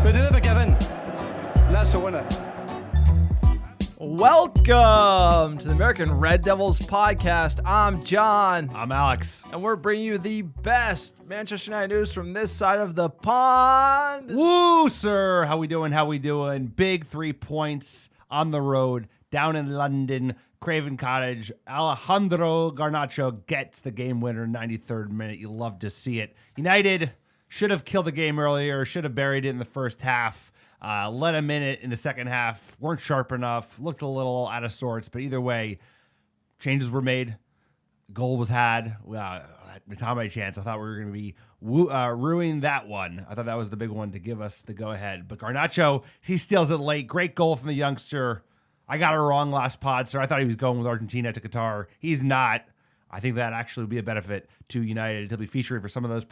But they never give in. And that's the winner. Welcome to the American Red Devils podcast. I'm John. I'm Alex. And we're bringing you the best Manchester United news from this side of the pond. Woo, sir. How we doing? Big 3 points on the road down in London, Craven Cottage. Alejandro Garnacho gets the game winner, 93rd minute. You love to see it. United should have killed the game earlier, should have buried it in the first half. Let them in it in the second half. Weren't sharp enough. Looked a little out of sorts. But either way, changes were made. Goal was had. Time by chance. I thought we were going to be ruining that one. I thought that was the big one to give us the go-ahead. But Garnacho, he steals it late. Great goal from the youngster. I got it wrong last pod, sir. I thought he was going with Argentina to Qatar. He's not. I think that actually would be a benefit to United. He'll be featuring for some of those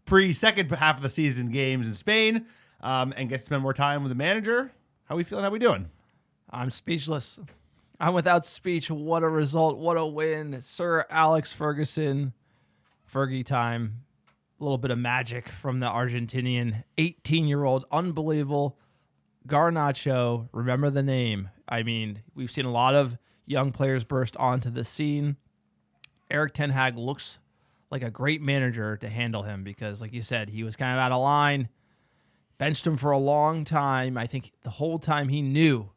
pre-second half of the season games in Spain. And get to spend more time with the manager. How we feeling? How we doing? I'm speechless. I'm without speech. What a result. What a win. Sir Alex Ferguson. Fergie time. A little bit of magic from the Argentinian 18-year-old. Unbelievable. Garnacho. Remember the name. I mean, we've seen a lot of young players burst onto the scene. Erik ten Hag looks like a great manager to handle him because, like you said, he was kind of out of line. Benched him for a long time. I think the whole time he knew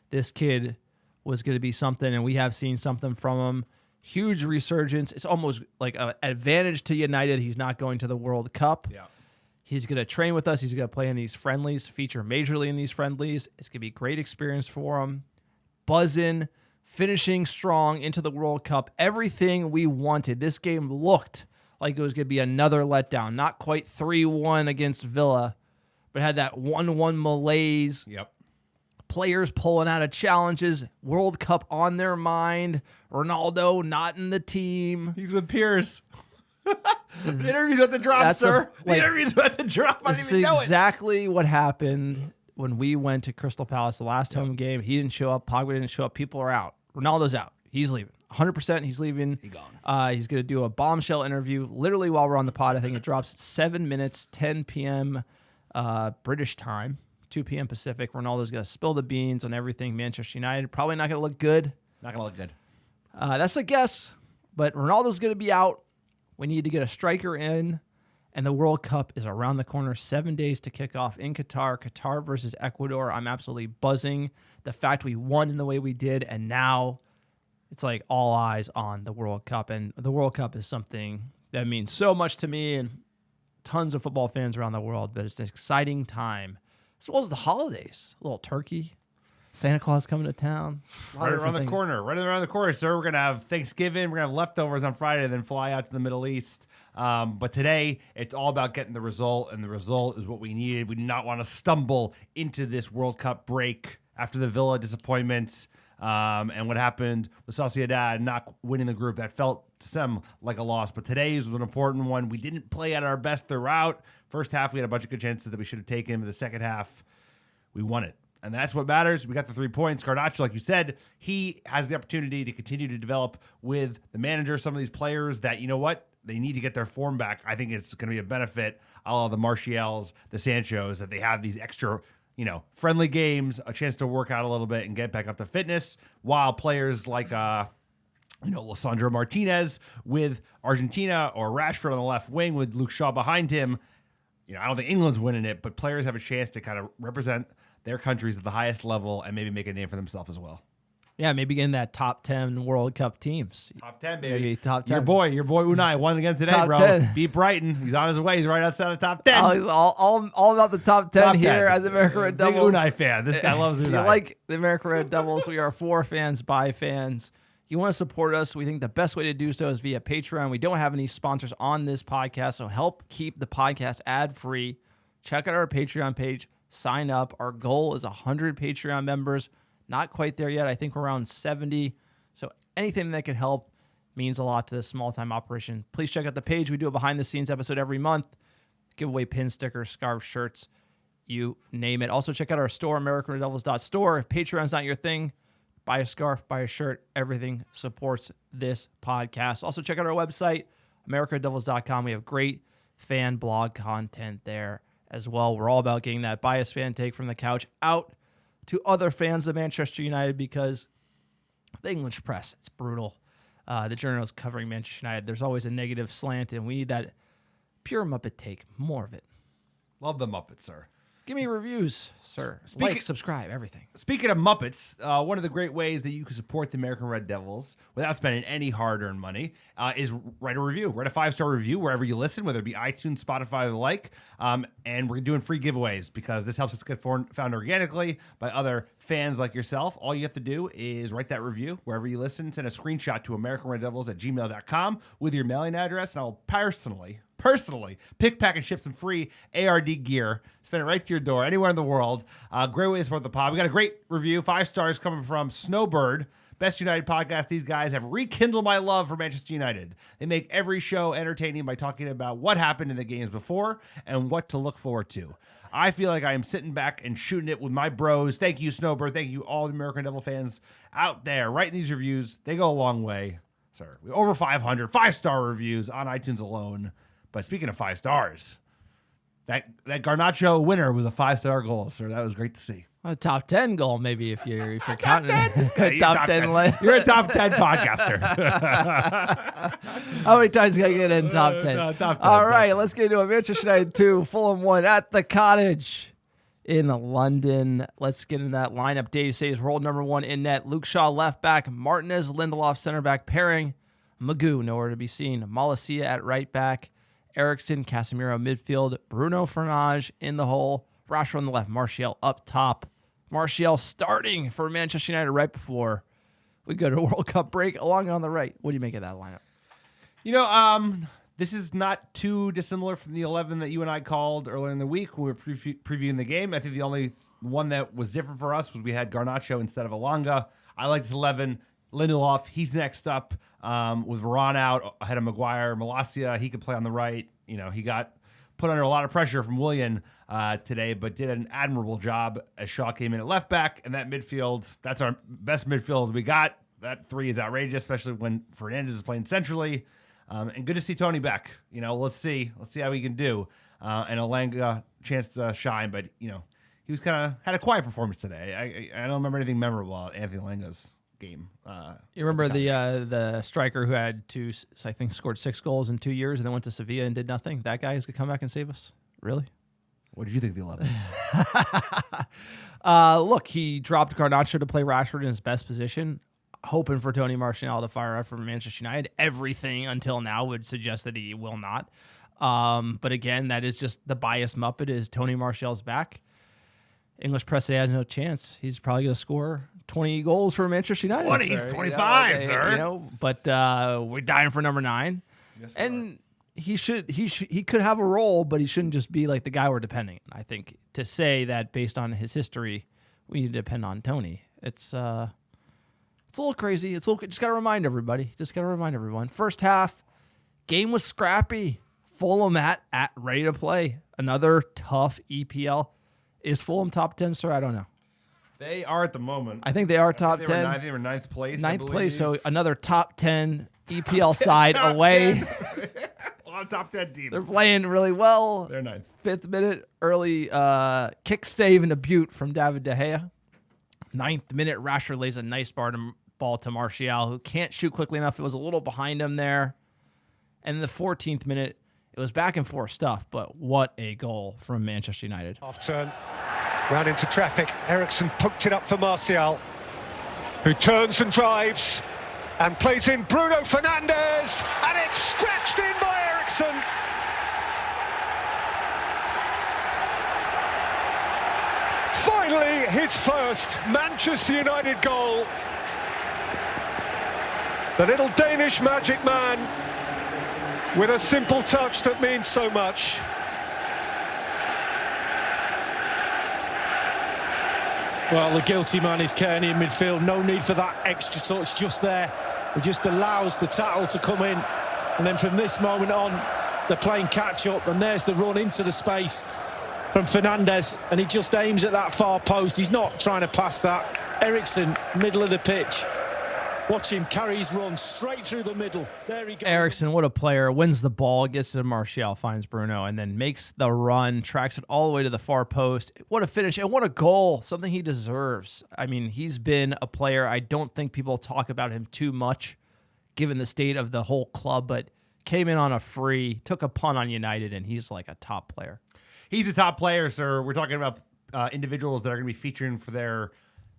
this kid was going to be something, and we have seen something from him. Huge resurgence. It's almost like an advantage to United. He's not going to the World Cup. Yeah. He's going to train with us. He's going to play in these friendlies, feature majorly in these friendlies. It's going to be a great experience for him. Buzzing, finishing strong into the World Cup. Everything we wanted. This game looked like it was going to be another letdown. Not quite 3-1 against Villa, but had that 1-1 malaise. Yep. Players pulling out of challenges. World Cup on their mind. Ronaldo not in the team. He's with Piers. The interview's at the drop, sir. The interview's at the drop. I didn't even know it. Exactly what happened when we went to Crystal Palace, the last home game. He didn't show up. Pogba didn't show up. People are out. Ronaldo's out. He's leaving. 100% he's leaving. He's gone. He's going to do a bombshell interview literally while we're on the pod. I think it drops at 7 minutes, 10 p.m. British time, 2 p.m. Pacific. Ronaldo's going to spill the beans on everything Manchester United. Probably not going to look good. Not going to look good. That's a guess, but Ronaldo's going to be out. We need to get a striker in, and the World Cup is around the corner. 7 days to kick off in Qatar. Qatar versus Ecuador. I'm absolutely buzzing. The fact we won in the way we did, and now it's like all eyes on the World Cup, and the World Cup is something that means so much to me and tons of football fans around the world, but it's an exciting time, as well as the holidays. A little turkey, Santa Claus coming to town. Right around the corner, sir. We're going to have Thanksgiving. We're going to have leftovers on Friday and then fly out to the Middle East. But today, it's all about getting the result, and the result is what we needed. We did not want to stumble into this World Cup break after the Villa disappointments and what happened with Sociedad not winning the group. That felt to some like a loss, but today's was an important one. We didn't play at our best throughout. First half, we had a bunch of good chances that we should have taken. But the second half, we won it. And that's what matters. We got the 3 points. Garnacho, like you said, he has the opportunity to continue to develop with the manager. Some of these players that, you know what, they need to get their form back. I think it's going to be a benefit, a la the Martials, the Sanchos, that they have these extra, friendly games, a chance to work out a little bit and get back up to fitness, while players like, Lisandro Martinez with Argentina, or Rashford on the left wing with Luke Shaw behind him. I don't think England's winning it, but players have a chance to kind of represent their countries at the highest level and maybe make a name for themselves as well. Yeah, maybe getting that top 10 World Cup teams. Top 10, baby. Maybe top 10. Your boy Unai won again today, top bro. 10. Beat Brighton. He's on his way. He's right outside the top 10. Oh, he's all about the top 10 here at the American Red Devils. Big Unai fan. This guy loves Unai. You like the American Red Devils. We are for fans, by fans. You want to support us, we think the best way to do so is via Patreon. We don't have any sponsors on this podcast, so help keep the podcast ad-free. Check out our Patreon page. Sign up. Our goal is 100 Patreon members. Not quite there yet. I think we're around 70. So anything that can help means a lot to this small-time operation. Please check out the page. We do a behind-the-scenes episode every month. Give away pin stickers, scarves, shirts, you name it. Also, check out our store, AmericanRedDevils.store. If Patreon's not your thing, buy a scarf, buy a shirt. Everything supports this podcast. Also, check out our website, AmericanRedDevils.com. We have great fan blog content there as well. We're all about getting that biased fan take from the couch out to other fans of Manchester United, because the English press, it's brutal. The journalists covering Manchester United, there's always a negative slant, and we need that pure Muppet take. More of it. Love the Muppets, sir. Give me reviews, sir. Like, subscribe, everything. Speaking of Muppets, one of the great ways that you can support the American Red Devils without spending any hard-earned money is write a review. Write a 5-star review wherever you listen, whether it be iTunes, Spotify, or the like. And we're doing free giveaways because this helps us get found organically by other fans like yourself. All you have to do is write that review wherever you listen. Send a screenshot to AmericanRedDevils@gmail.com with your mailing address, and I'll personally pick, pack, and ship some free ARD gear. Send it right to your door anywhere in the world. Great way to support the pod. We got a great review, 5 stars, coming from Snowbird. Best United podcast. These guys have rekindled my love for Manchester United. They make every show entertaining by talking about what happened in the games before and what to look forward to. I feel like I am sitting back and shooting it with my bros. Thank you, Snowbird. Thank you, all the American Devil fans out there writing these reviews. They go a long way, sir. Over 500 5-star reviews on iTunes alone. But speaking of 5 stars, that Garnacho winner was a 5-star goal, sir. That was great to see. A top 10 goal, maybe, if you're counting it. Top 10. You're a top 10 podcaster. How many times can I get in top 10? Top 10. All right, let's get into it. Manchester United 2, Fulham 1 at the Cottage in London. Let's get into that lineup. Dave says world number 1 in net. Luke Shaw left back. Martinez, Lindelof center back pairing. Magoo nowhere to be seen. Malacia at right back. Eriksson, Casemiro midfield. Bruno Fernandes in the hole. Rashford on the left. Martial up top. Martial starting for Manchester United right before we go to World Cup break. Along on the right. What do you make of that lineup? You know, this is not too dissimilar from the 11 that you and I called earlier in the week when we were previewing the game. I think the only one that was different for us was we had Garnacho instead of Elanga. I like this 11. Lindelof, he's next up with Varane out ahead of Maguire. Malacia, he could play on the right. You know, he got put under a lot of pressure from Willian today, but did an admirable job as Shaw came in at left back. And that midfield, that's our best midfield we got. That 3 is outrageous, especially when Fernandes is playing centrally. And good to see Tony back. You know, let's see how he can do. And Elanga chance to shine, but you know, he was had a quiet performance today. I don't remember anything memorable about Anthony Elanga's game. You remember the striker who had I think scored 6 goals in 2 years and then went to Sevilla and did nothing? That guy is going to come back and save us? Really? What did you think of the 11? Look, he dropped Garnacho to play Rashford in his best position, hoping for Tony Martial to fire up for Manchester United. Everything until now would suggest that he will not. But again, that is just the biased Muppet is Tony Martial's back. English press today has no chance. He's probably going to score 20 goals for Manchester United. 20, sir. 25, sir. You know, but we're dying for number 9. Yes, and he could have a role, but he shouldn't just be like the guy we're depending on. I think to say that based on his history, we need to depend on Tony. It's a little crazy. Just got to remind everybody. Just got to remind everyone. First half, game was scrappy. Fulham at ready to play. Another tough EPL. Is Fulham top 10, sir? I don't know. They are at the moment. I think they are top 10. I think they were ninth place. Ninth place, so another top 10 EPL side away. A lot of top 10 teams. They're playing really well. They're ninth. 5th minute, early kick save and a butte from David De Gea. 9th minute, Rashford lays a nice ball to Martial, who can't shoot quickly enough. It was a little behind him there. And in the 14th minute, it was back and forth stuff, but what a goal from Manchester United. Half turn, round into traffic. Eriksson poked it up for Martial, who turns and drives and plays in Bruno Fernandes, and it's scratched in by Eriksson. Finally, his first Manchester United goal. The little Danish magic man with a simple touch that means so much. Well, the guilty man is Kearney in midfield. No need for that extra touch just there. It just allows the tackle to come in. And then from this moment on, they're playing catch-up. And there's the run into the space from Fernandes. And he just aims at that far post. He's not trying to pass that. Eriksson, middle of the pitch. Watch him carry his run straight through the middle. There he goes. Eriksson, what a player. Wins the ball, gets to Martial, finds Bruno, and then makes the run, tracks it all the way to the far post. What a finish, and what a goal. Something he deserves. I mean, he's been a player. I don't think people talk about him too much, given the state of the whole club, but came in on a free, took a punt on United, and he's like a top player. He's a top player, sir. We're talking about individuals that are going to be featuring for their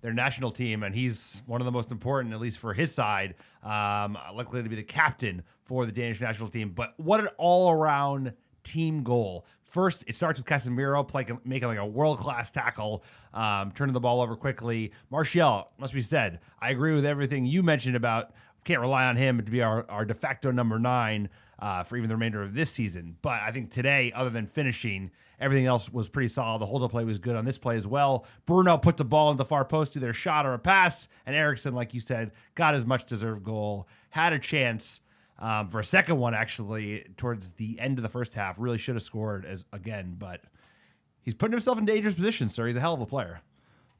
national team, and he's one of the most important, at least for his side, likely to be the captain for the Danish national team. But what an all-around team goal. First, it starts with Casemiro making like a world-class tackle, turning the ball over quickly. Martial, must be said, I agree with everything you mentioned about can't rely on him to be our de facto number 9 for even the remainder of this season. But I think today, other than finishing, everything else was pretty solid. The hold-up play was good on this play as well. Bruno put the ball in the far post, either a shot or a pass. And Eriksson, like you said, got his much-deserved goal. Had a chance for a second one, actually, towards the end of the first half. Really should have scored again, but he's putting himself in dangerous positions, sir. He's a hell of a player.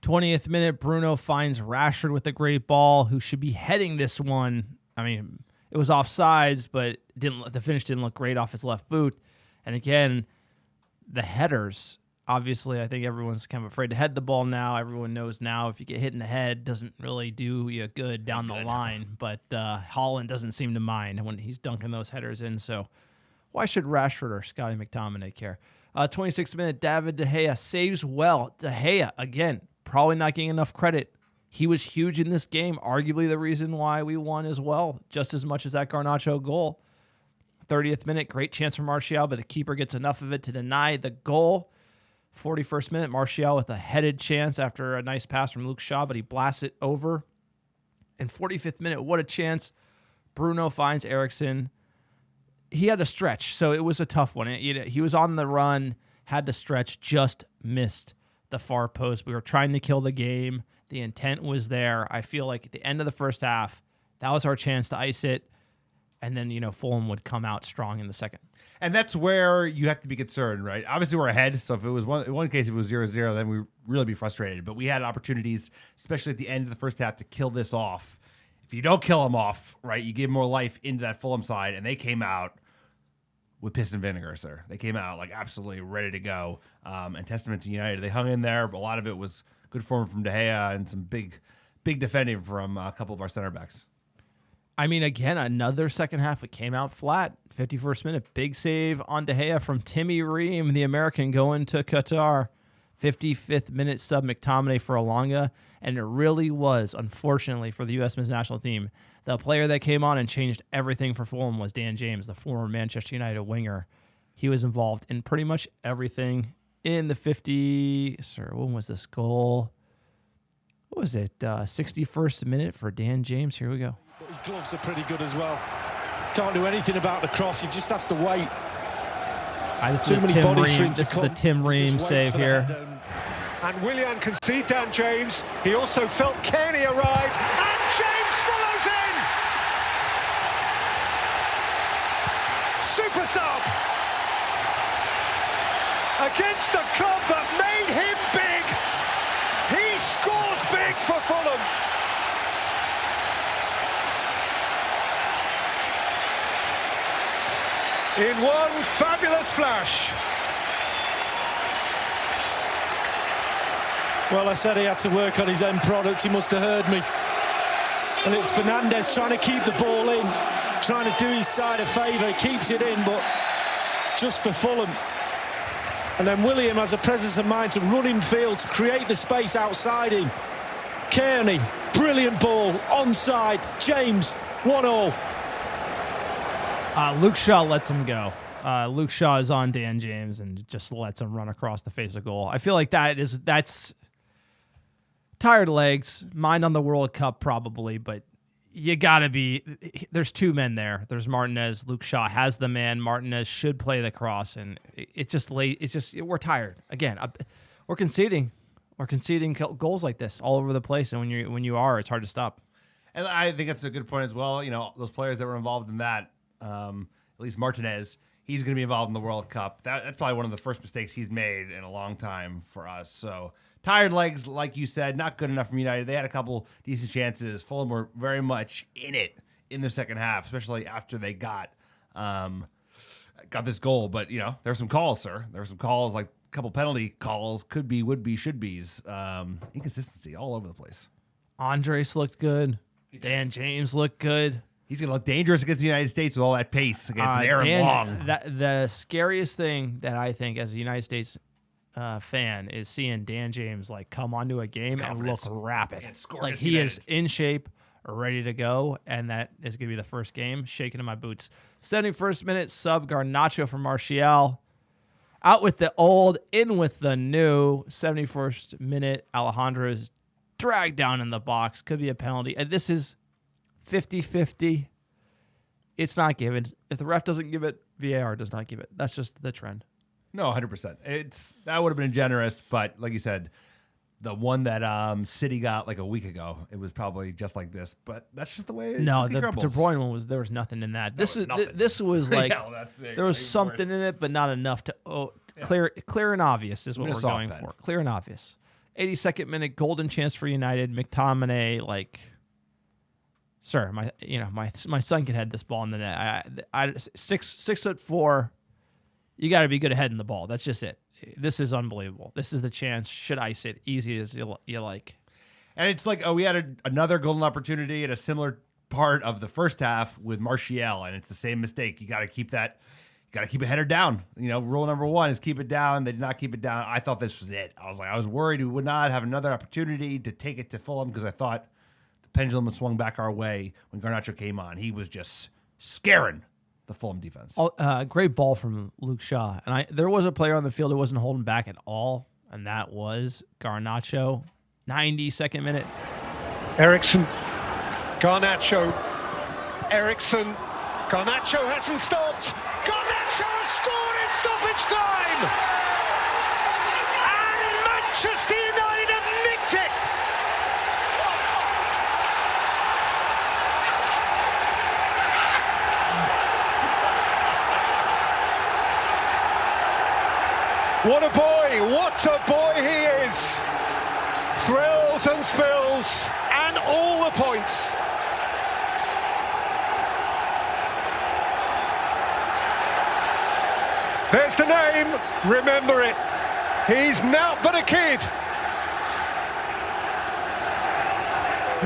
20th minute, Bruno finds Rashford with a great ball, who should be heading this one. I mean, it was offsides, but the finish didn't look great off his left boot. And again, the headers, obviously, I think everyone's kind of afraid to head the ball now. Everyone knows now if you get hit in the head, doesn't really do you good down the line. But Holland doesn't seem to mind when he's dunking those headers in. So why should Rashford or Scotty McTominay care? 26th minute, David De Gea saves well. De Gea, again, probably not getting enough credit. He was huge in this game, arguably the reason why we won as well, just as much as that Garnacho goal. 30th minute, great chance for Martial, but the keeper gets enough of it to deny the goal. 41st minute, Martial with a headed chance after a nice pass from Luke Shaw, but he blasts it over. And 45th minute, what a chance. Bruno finds Eriksson. He had to stretch, so it was a tough one. He was on the run, had to stretch, just missed the far post. We were trying to kill the game. The intent was there. I feel like at the end of the first half, that was our chance to ice it. And then, Fulham would come out strong in the second. And that's where you have to be concerned, right? Obviously, we're ahead. So if it was in one case, if it was 0-0, then we'd really be frustrated. But we had opportunities, especially at the end of the first half, to kill this off. If you don't kill them off, right, you give more life into that Fulham side, and they came out with piss and vinegar, sir. They came out like absolutely ready to go. And testament to United. They hung in there, but a lot of it was good form from De Gea and some big defending from a couple of our center backs. I mean, again, another second half, it came out flat. 51st minute, big save on De Gea from Timmy Ream, the American going to Qatar. 55th minute sub McTominay for Elanga. And it really was, unfortunately, for the U.S. men's national team, the player that came on and changed everything for Fulham was Dan James, the former Manchester United winger. He was involved in pretty much everything in the 50... Sir, when was this goal? What was it? 61st minute for Dan James. Here we go. His gloves are pretty good as well. Can't do anything about the cross. He just has to wait. Too many bodies for him to come. This is the Tim Ream save here. And Willian can see Dan James. He also felt Kearney arrive. And James follows in! Super sub! Against the club that made him big! He scores big for Fulham! In one fabulous flash. Well, I said he had to work on his end product. He must have heard me. And it's Fernandes trying to keep the ball in, trying to do his side a favour. He keeps it in, but just for Fulham. And then William has a presence of mind to run in field, to create the space outside him. Kearney, brilliant ball, onside. James, 1-1. Luke Shaw lets him go. Luke Shaw is on Dan James and just lets him run across the face of goal. I feel like that's tired legs, mind on the World Cup probably, but you gotta be. There's two men there. There's Martinez. Luke Shaw has the man. Martinez should play the cross, and it's just late. It's just we're tired again. We're conceding. We're conceding goals like this all over the place, and when you are, it's hard to stop. And I think that's a good point as well. Those players that were involved in that. At least Martinez, he's going to be involved in the World Cup. That's probably one of the first mistakes he's made in a long time for us. So tired legs, like you said, not good enough from United. They had a couple decent chances. Fulham were very much in it in the second half, especially after they got this goal. But, there were some calls, sir. There were some calls, like a couple penalty calls, could be, would be, should be's. Inconsistency all over the place. Andres looked good. Dan James looked good. He's going to look dangerous against the United States with all that pace against Aaron Long. The scariest thing that I think as a United States fan is seeing Dan James come onto a game and look rapid. He is in shape, ready to go, and that is going to be the first game. Shaking in my boots. 71st minute sub Garnacho for Martial. Out with the old, in with the new. 71st minute, Alejandro is dragged down in the box. Could be a penalty. And this is 50-50. It's not given. If the ref doesn't give it, VAR does not give it. That's just the trend. No, 100%. That would have been generous, but like you said, the one that City got a week ago, it was probably just like this. But that's just the way. No, the De Bruyne one there was nothing in that. This was like there was something in it, but not enough to clear and obvious is what we're going for. Clear and obvious. 82nd minute golden chance for United. McTominay sir, my son can head this ball in the net. I 6'4". You got to be good at heading the ball. That's just it. This is unbelievable. This is the chance. Should ice it easy as you like. And it's we had another golden opportunity at a similar part of the first half with Martial, and it's the same mistake. You got to keep that. You got to keep a header down. Rule number one is keep it down. They did not keep it down. I thought this was it. I was worried we would not have another opportunity to take it to Fulham because I thought the pendulum had swung back our way when Garnacho came on. He was just scaring the Fulham defense. Great ball from Luke Shaw. And there was a player on the field who wasn't holding back at all, and that was Garnacho. 92nd minute. Eriksen, Garnacho, Eriksen. Garnacho hasn't stopped. Garnacho has scored in stoppage time. And Manchester United have nicked it. What a boy he is. Thrills and spills and all the points. There's the name, remember it. He's now but a kid.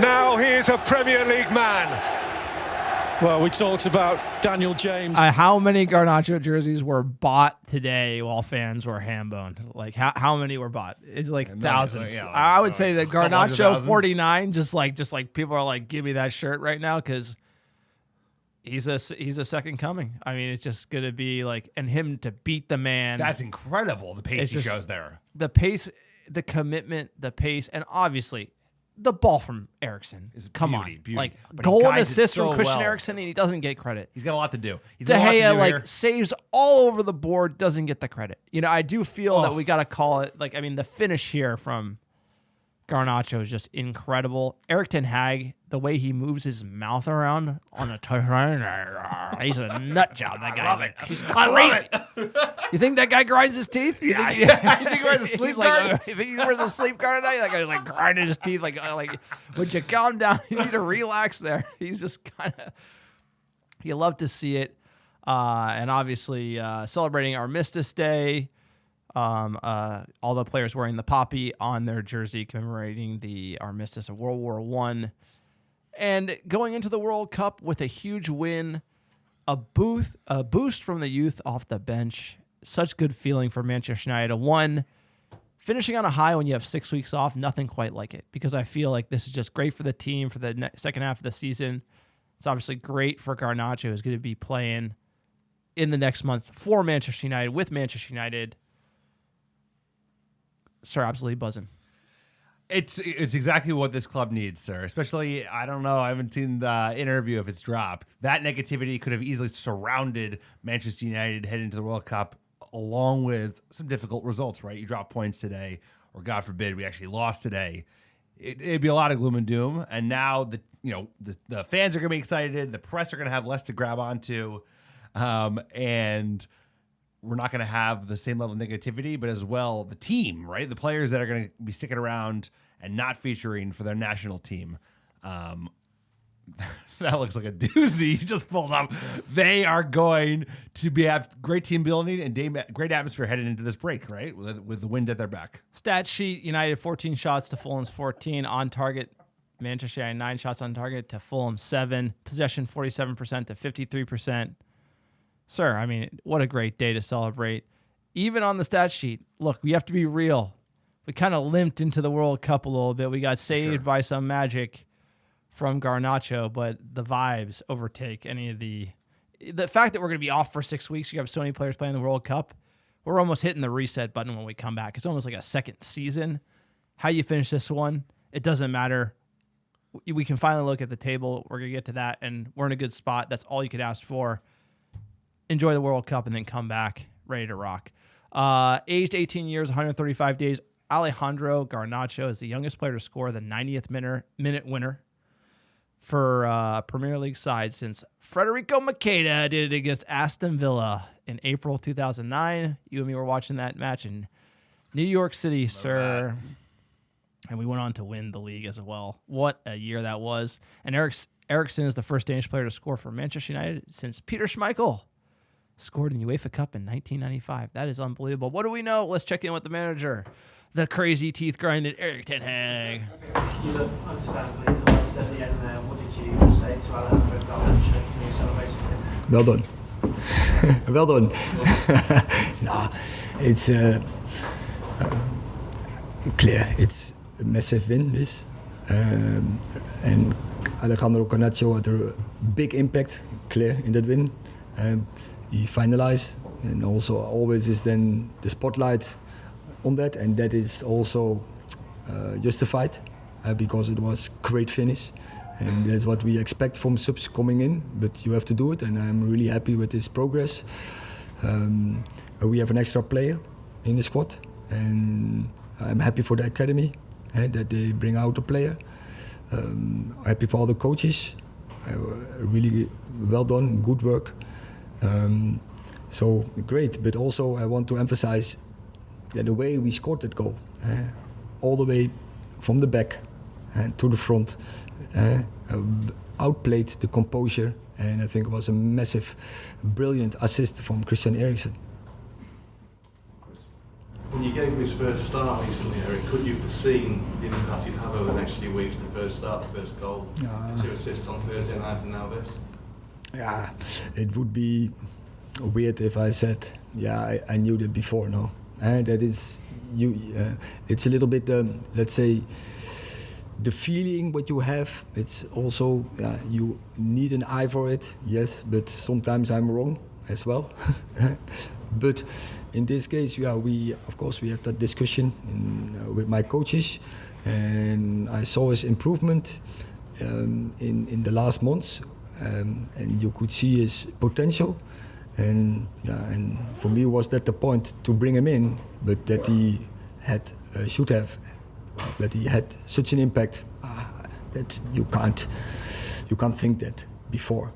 Now he is a Premier League man. Well, we talked about Daniel James. How many Garnacho jerseys were bought today while fans were ham-boned? How many were bought? It's thousands. I would say that Garnacho 49, just like people are give me that shirt right now because he's a second coming. I mean, it's just gonna be and him to beat the man. That's incredible. The pace he shows there. The pace, the commitment, the pace, and obviously the ball from Eriksen. Come on. But goal and assist from Christian Eriksen, and he doesn't get credit. He's got a lot to do. De Gea saves all over the board, doesn't get the credit. I do feel that we got to call it the finish here from Garnacho is just incredible. Erik ten Hag, the way he moves his mouth around on a he's a nut job. That guy, he's crazy. You think that guy grinds his teeth? I think he wears a sleep guard. You think he wears a sleep guard at night? That guy's grinding his teeth. Would you calm down? You need to relax there. He's just kind of. You love to see it, and obviously celebrating Armistice Day. All the players wearing the poppy on their jersey commemorating the armistice of World War I. And going into the World Cup with a huge win, a boost from the youth off the bench. Such good feeling for Manchester United. Finishing on a high when you have 6 weeks off, nothing quite like it, because I feel like this is just great for the team for the second half of the season. It's obviously great for Garnacho, who's going to be playing in the next month for Manchester United, with Manchester United. Sir, absolutely buzzing. It's exactly what this club needs, sir. Especially, I don't know, I haven't seen the interview if it's dropped. That negativity could have easily surrounded Manchester United heading into the World Cup, along with some difficult results, right? You drop points today, or God forbid, we actually lost today. It'd be a lot of gloom and doom. And now the fans are going to be excited. The press are going to have less to grab onto. And we're not going to have the same level of negativity, but as well, the team, right? The players that are going to be sticking around and not featuring for their national team. That looks like a doozy. You just pulled up. They are going to have great team building and great atmosphere headed into this break, right? With the wind at their back. Stat sheet: United 14 shots to Fulham's 14 on target. Manchester United 9 shots on target to Fulham 7. Possession 47% to 53%. Sir, I mean, what a great day to celebrate. Even on the stat sheet, look, we have to be real. We kind of limped into the World Cup a little bit. We got saved by some magic from Garnacho, but the vibes overtake any of the fact that we're going to be off for 6 weeks. You have so many players playing the World Cup. We're almost hitting the reset button when we come back. It's almost like a second season. How you finish this one, it doesn't matter. We can finally look at the table. We're going to get to that, and we're in a good spot. That's all you could ask for. Enjoy the World Cup and then come back ready to rock. Aged 18 years, 135 days, Alejandro Garnacho is the youngest player to score the 90th minute winner for Premier League side since Federico Makeda did it against Aston Villa in April 2009. You and me were watching that match in New York City, sir. And we went on to win the league as well. What a year that was. And Eriksen is the first Danish player to score for Manchester United since Peter Schmeichel scored in UEFA Cup in 1995. That is unbelievable. What do we know? Let's check in with the manager, the crazy teeth grinding Erik ten Hag. You look understandably delighted at the end there. What did you say to Alejandro Garnacho when you celebrated him? Well done. Well done. No, it's clear. It's a massive win, this. And Alejandro Garnacho had a big impact, clear, in that win. He finalized, and also always is then the spotlight on that, and that is also justified because it was great finish, and that's what we expect from subs coming in. But you have to do it, and I'm really happy with this progress. We have an extra player in the squad, and I'm happy for the academy that they bring out a player. Happy for all the coaches. Really well done, good work. So great, but also I want to emphasize the way we scored that goal, all the way from the back to the front, outplayed the composure, and I think it was a massive, brilliant assist from Christian Eriksen. When you gave him his first start recently, Eric, could you have foreseen the impact he'd have over the next few weeks? The first start, the first goal, 2 assists on Thursday night, and now this. Yeah, it would be weird if I said, I knew that before. No, and that is you. It's a little bit, let's say, the feeling what you have. It's also you need an eye for it. Yes, but sometimes I'm wrong as well. But in this case, we of course we have that discussion with my coaches, and I saw his improvement in the last months. And you could see his potential, and for me was that the point to bring him in, but that he should have such an impact that you can't think that before,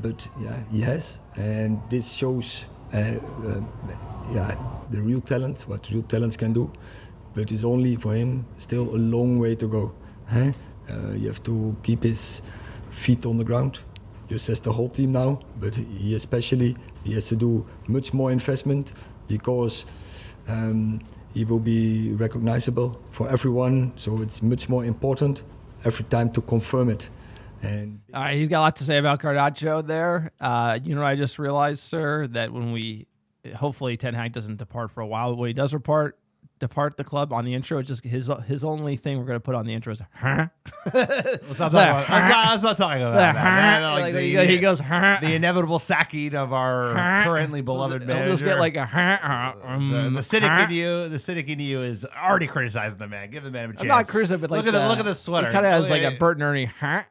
but he has, and this shows the real talent, what real talents can do, but it's only for him still a long way to go. You have to keep his feet on the ground, just as the whole team now, but he especially, he has to do much more investment because he will be recognizable for everyone, so it's much more important every time to confirm it. And all right, he's got a lot to say about Garnacho there. You know what I just realized, sir, that when hopefully Ten Hag doesn't depart for a while, when he does depart the club on the intro, it's just his only thing we're going to put on the intro is huh? Let's not talking about that. He goes huh? The inevitable sacking of our currently beloved manager. He'll just get like a huh? The cynic in you is already criticizing the man. Give the man a chance. I'm not criticizing, but like look at the sweater. He kind of has like a Bert and Ernie huh?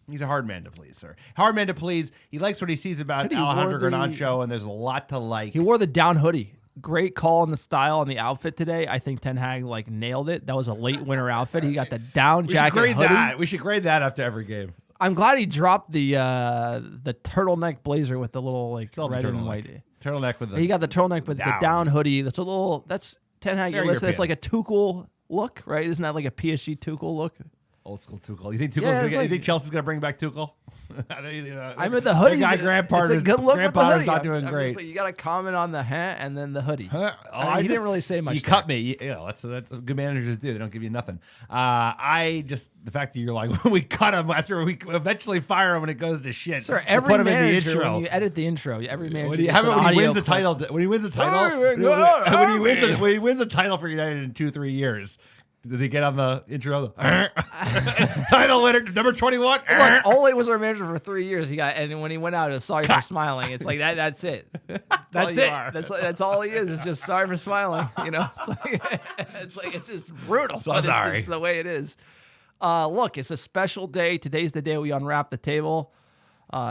He's a hard man to please, sir. Hard man to please. He likes what he sees about Alejandro Garnacho, and there's a lot to like. He wore the down hoodie. Great call on the style and the outfit today. I think Ten Hag nailed it. That was a late winter outfit. He got the down jacket hoodie. We should grade that after every game. I'm glad he dropped the turtleneck blazer with the little like Still the red and turtleneck. white. Turtleneck with the. He got the turtleneck with the down hoodie. That's a little. That's Ten Hag. Very Listen, that's European. like a Tuchel look, right? Isn't that like a PSG Tuchel look? Old school Tuchel. You think Tuchel's Yeah, gonna it's like- you think Chelsea's gonna bring back Tuchel? I'm at the hoodie. Guy It's grandfather's a good look with the grandfather's hoodie. not I'm doing just great. like, you got to comment on the hat and then the hoodie. Huh? I mean, he didn't really say much You there. cut me. Yeah, that's what good managers do. They don't give you nothing. The fact that you're like, when we cut him after we eventually fire him when it goes to shit. Sir, we'll every put him in the manager, intro. when you edit the intro, every manager When he, gets how an about when he audio wins the clip. title? When he wins the title, Hey, God, when he wins the title for United in 2-3 years, does he get on the intro? Title winner, number 21. Look, Ole was our manager for 3 years. And when he went out, it was sorry for smiling. It's like that. That's it. That's all it. you are. That's all he is. It's just sorry for smiling. You know, it's just brutal. So but sorry. It's the way it is. Look, it's a special day. Today's the day we unwrap the table,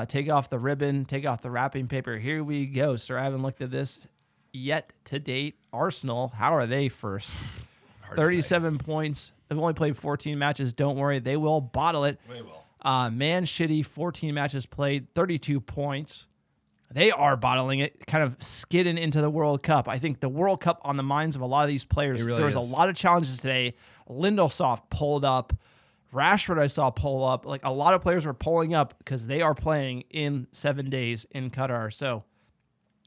take off the ribbon, take off the wrapping paper. Here we go, sir. I haven't looked at this yet to date. Arsenal, how are they first? 37 points. They've only played 14 matches. Don't worry, they will bottle it. They will. Man Shitty, 14 matches played, 32 points. They are bottling it, kind of skidding into the World Cup. I think the World Cup on the minds of a lot of these players. It really There was a is. lot of challenges today. Lindelsoft pulled up. Rashford I saw pull up. Like a lot of players were pulling up because they are playing in 7 days in Qatar. So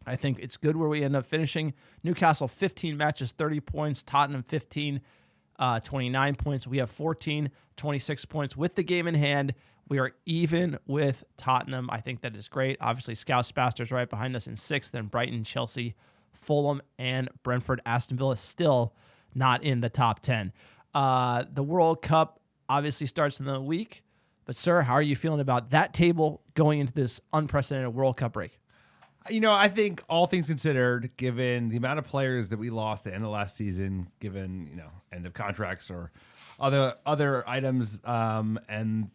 I think it's good where we end up finishing. Newcastle, 15 matches, 30 points. Tottenham, 15, 29 points. We have 14, 26 points. With the game in hand, we are even with Tottenham. I think that is great. Obviously, Scouse Bastards right behind us in 6th. Then Brighton, Chelsea, Fulham, and Brentford. Aston Villa still not in the top 10. The World Cup obviously starts in the week. But, sir, how are you feeling about that table going into this unprecedented World Cup break? I think all things considered, given the amount of players that we lost at the end of last season, given, end of contracts or other items, and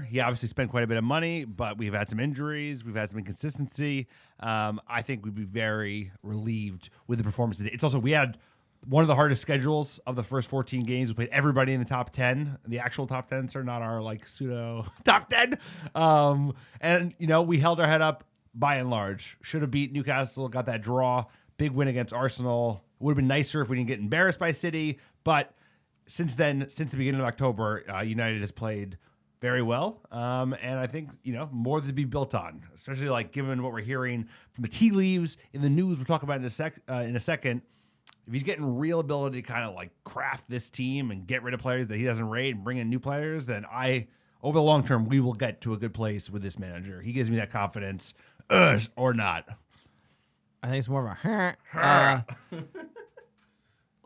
he obviously spent quite a bit of money, but we've had some injuries, we've had some inconsistency. I think we'd be very relieved with the performance today. It's also, we had one of the hardest schedules of the first 14 games. We played everybody in the top 10, the actual top 10, sir, not our pseudo top 10. And we held our head up. By and large, should have beat Newcastle, got that draw, big win against Arsenal. Would have been nicer if we didn't get embarrassed by City. But since then, since the beginning of October, United has played very well. And I think, more to be built on, especially given what we're hearing from the tea leaves in the news we'll talk about in a second. If he's getting real ability to kind of craft this team and get rid of players that he doesn't rate and bring in new players, then over the long term, we will get to a good place with this manager. He gives me that confidence. Or not. I think it's more of a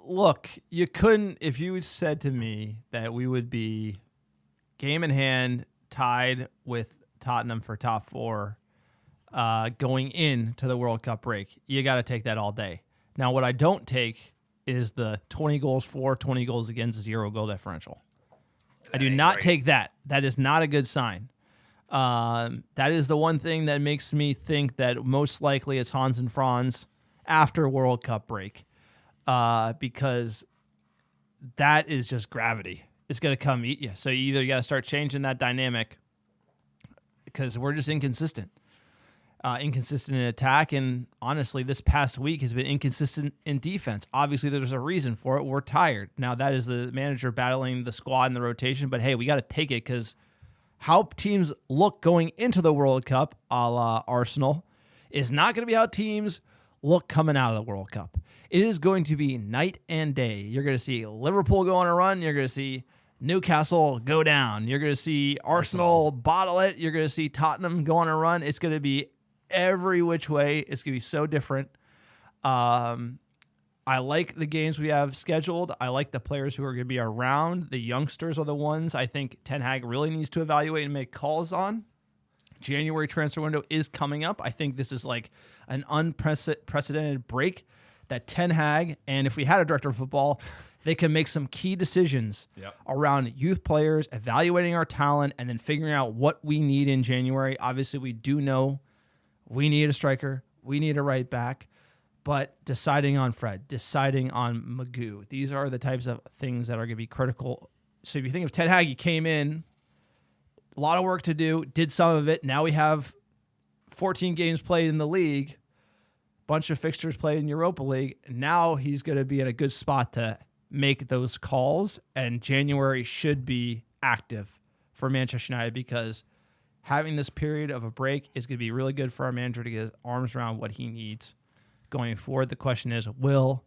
look, you couldn't, if you had said to me that we would be game in hand tied with Tottenham for top 4 going into the World Cup break, you got to take that all day. Now, what I don't take is the 20 goals for, 20 goals against, 0 goal differential. I do not take that. That is not a good sign. That is the one thing that makes me think that most likely it's Hans and Franz after World Cup break, because that is just gravity. It's going to come eat you. So you got to start changing that dynamic because we're just inconsistent. Inconsistent in attack, and honestly, this past week has been inconsistent in defense. Obviously, there's a reason for it. We're tired. Now, that is the manager battling the squad and the rotation, but hey, we got to take it because how teams look going into the World Cup, a la Arsenal, is not going to be how teams look coming out of the World Cup. It is going to be night and day. You're going to see Liverpool go on a run. You're going to see Newcastle go down. You're going to see Arsenal bottle it. You're going to see Tottenham go on a run. It's going to be every which way. It's going to be so different. I like the games we have scheduled. I like the players who are going to be around. The youngsters are the ones I think Ten Hag really needs to evaluate and make calls on. January transfer window is coming up. I think this is an unprecedented break that Ten Hag, and if we had a director of football, they can make some key decisions around youth players, evaluating our talent, and then figuring out what we need in January. Obviously, we do know we need a striker. We need a right back. But deciding on Fred, deciding on Magoo, these are the types of things that are going to be critical. So if you think of Ten Hag, he came in A lot of work to do. Did some of it. Now we have 14 games played in the league, bunch of fixtures played in Europa League. Now he's going to be in a good spot to make those calls, and January should be active for Manchester United because having this period of a break is going to be really good for our manager to get his arms around what he needs going forward. The question is, will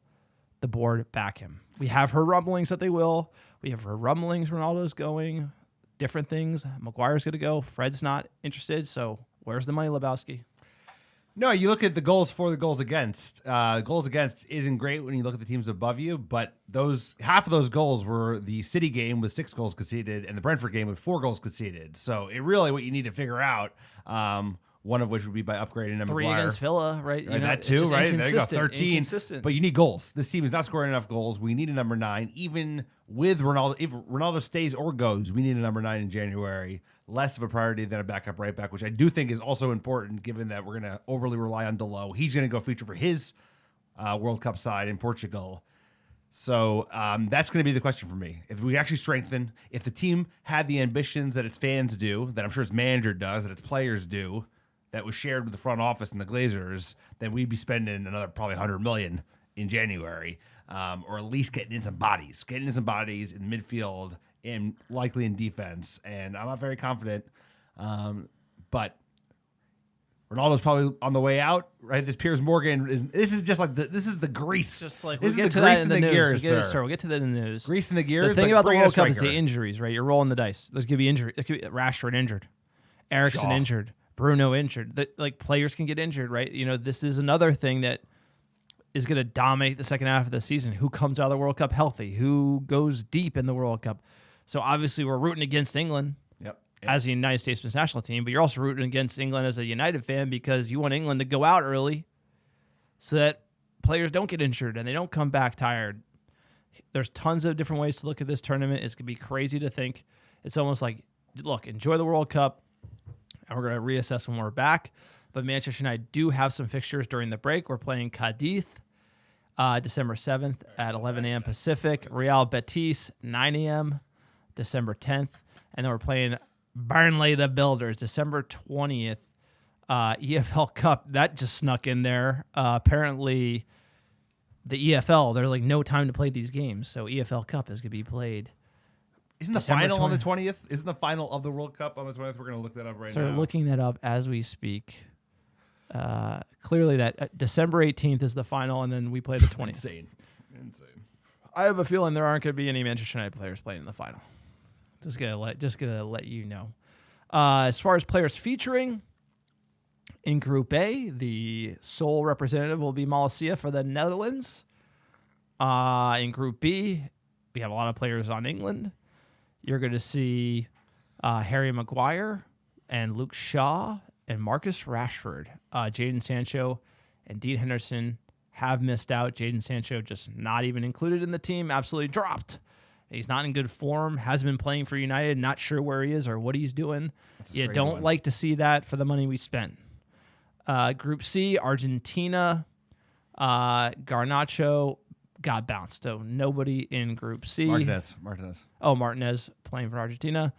the board back him? We have heard rumblings that they will. We have heard rumblings Ronaldo's going, different things. Maguire's going to go. Fred's not interested, so where's the money, Lebowski? No, you look at the goals for, the goals against. Goals against isn't great when you look at the teams above you, but half of those goals were the City game with 6 goals conceded and the Brentford game with 4 goals conceded. So it really what you need to figure out, one of which would be by upgrading a 3 Maguire. against Villa, right? Right, that too, right? There you go, 13. Inconsistent. But you need goals. This team is not scoring enough goals. We need a number 9. Even with Ronaldo, if Ronaldo stays or goes, we need a number 9 in January. Less of a priority than a backup right back, which I do think is also important given that we're going to overly rely on Delo. He's going to go feature for his World Cup side in Portugal. So that's going to be the question for me. If we actually strengthen, if the team had the ambitions that its fans do, that I'm sure its manager does, that its players do, that was shared with the front office and the Glazers, then we'd be spending another probably $100 million in January, or at least getting in some bodies in the midfield and likely in defense. And I'm not very confident, but Ronaldo's probably on the way out, right? This Piers Morgan this is the grease. Just like this we'll is get the to grease that in in the the gears, news. sir. We'll get to that in the news. Grease in the gears. The thing but about the bring in a World Cup is the striker. injuries, right? You're rolling the dice. There's going to be injury. There could be Rashford injured, Eriksen Shaw. injured, Bruno injured. Like players can get injured, right? You know, this is another thing that is going to dominate the second half of the season. Who comes out of the World Cup healthy? Who goes deep in the World Cup? So obviously we're rooting against England. Yep. As the United States men's national team, but you're also rooting against England as a United fan because you want England to go out early so that players don't get injured and they don't come back tired. There's tons of different ways to look at this tournament. It's going to be crazy to think. It's almost like, look, enjoy the World Cup, and we're going to reassess when we're back. But Manchester United do have some fixtures during the break. We're playing Cadiz December 7th at 11 a.m. Pacific, Real Betis, 9 a.m. December 10th, and then we're playing Burnley the Builders, December 20th, EFL Cup. That just snuck in there. Apparently, the EFL, there's like no time to play these games, so EFL Cup is going to be played. Isn't the December final on the 20th? 20th? Isn't the final of the World Cup on the 20th? We're going to look that up right So now. we're looking that up as we speak. Clearly, that December 18th is the final, and then we play the 20th. Insane. I have a feeling there aren't going to be any Manchester United players playing in the final. Just gonna let you know. As far as players featuring in Group A, the sole representative will be Malacia for the Netherlands. In Group B, we have a lot of players on England. You're going to see Harry Maguire and Luke Shaw and Marcus Rashford. Jadon Sancho and Dean Henderson have missed out. Jadon Sancho just not even included in the team, absolutely dropped. He's not in good form, hasn't been playing for United, not sure where he is or what he's doing. You don't like to see that for the money we spent. Group C, Argentina, Garnacho got bounced. So nobody in Group C. Martinez. Oh, Martinez playing for Argentina.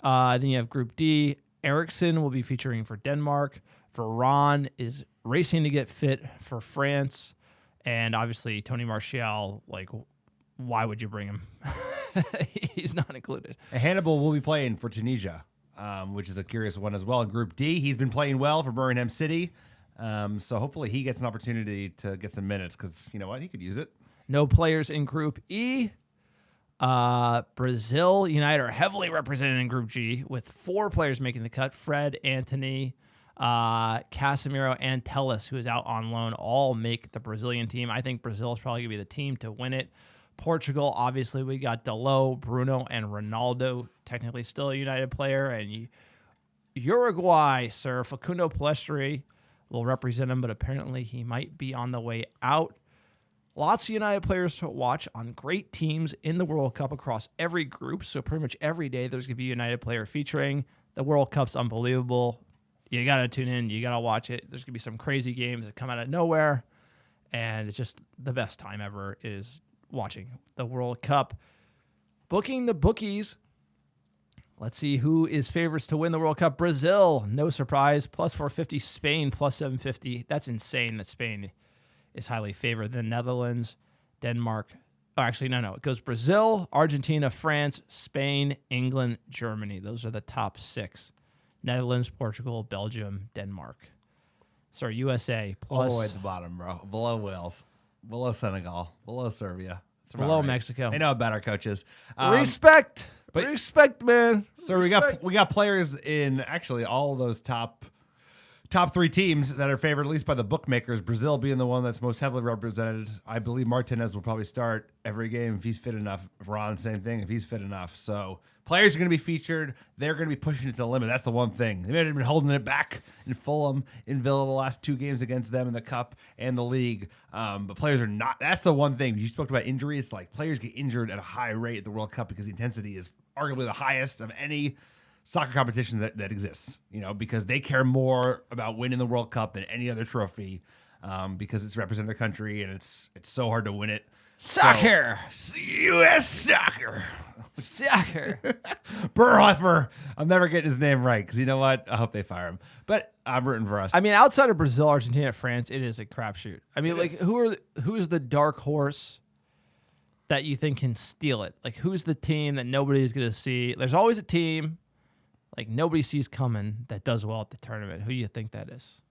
Then you have Group D. Eriksen will be featuring for Denmark. Varane is racing to get fit for France. And obviously, Tony Martial, like, why would you bring him? He's not included. Hannibal will be playing for Tunisia, which is a curious one as well. In Group D, he's been playing well for Birmingham City. So hopefully he gets an opportunity to get some minutes because, you know what, he could use it. No players in Group E. Brazil United are heavily represented in Group G with 4 players making the cut. Fred, Anthony, Casemiro, and Telles, who is out on loan, all make the Brazilian team. I think Brazil is probably going to be the team to win it. Portugal, obviously, we got Delo, Bruno, and Ronaldo, technically still a United player. And Uruguay, sir, Facundo Pellistri will represent him, but apparently he might be on the way out. Lots of United players to watch on great teams in the World Cup across every group. So pretty much every day there's going to be a United player featuring. The World Cup's unbelievable. You got to tune in. You got to watch it. There's going to be some crazy games that come out of nowhere. And it's just the best time ever is watching the World Cup. Booking the bookies. Let's see who is favorites to win the World Cup. Brazil, no surprise, plus 450. Spain, plus 750. That's insane that Spain is highly favored. Then Netherlands, Denmark. Oh, actually, no. It goes Brazil, Argentina, France, Spain, England, Germany. Those are the top 6. Netherlands, Portugal, Belgium, Denmark. Sorry, USA, plus. All the way at the bottom, bro. Below Wales, below Senegal, below Serbia. That's about Below right. Mexico. They know about our coaches. Respect. but- Respect, man. So we got players in actually all of those top 3 teams that are favored at least by the bookmakers. Brazil being the one that's most heavily represented. I believe Martinez will probably start every game if he's fit enough. Ron, same thing, if he's fit enough. So players are going to be featured. They're going to be pushing it to the limit. That's the one thing. They might have been holding it back in Fulham, in Villa, the last 2 games against them in the Cup and the League. But players are not. That's the one thing. You spoke about injuries. Like, players get injured at a high rate at the World Cup because the intensity is arguably the highest of any soccer competition that exists, because they care more about winning the World Cup than any other trophy, because it's representing their country and it's so hard to win it. Soccer. So, U.S. soccer. Soccer. Berhofer. I'm never getting his name right because you know what? I hope they fire him. But I'm rooting for us. I mean, outside of Brazil, Argentina, France, it is a crapshoot. I mean, who's the dark horse that you think can steal it? Like, who's the team that nobody's going to see? There's always a team like nobody sees coming that does well at the tournament. Who do you think that is?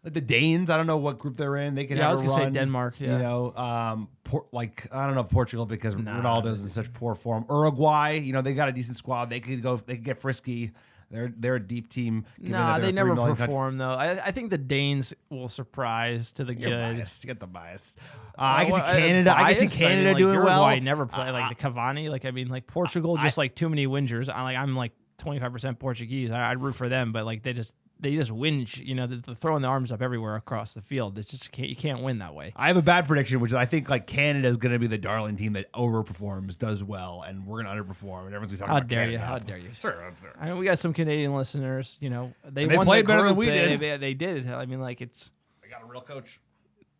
Like the Danes, I don't know what group they're in. They can I have was a gonna run. say Denmark. Yeah, I don't know if Portugal because Ronaldo's in such poor form. Uruguay, they got a decent squad. They could go. They could get frisky. They're a deep team. They never perform though. I think the Danes will surprise to the You're good. biased. You get the bias. I can see Canada. I can see Canada doing Uruguay well. never play like the Cavani. Portugal just too many whingers. I'm 25% Portuguese. I'd root for them, but they just whinge. They're throwing their arms up everywhere across the field. It's just you can't win that way. I have a bad prediction, which is I think Canada is going to be the darling team that overperforms, does well, and we're going to underperform. And everyone's going to be talking about Canada. How dare you? Sir. I know we got some Canadian listeners. They won played better than we did. They did. I mean, They got a real coach.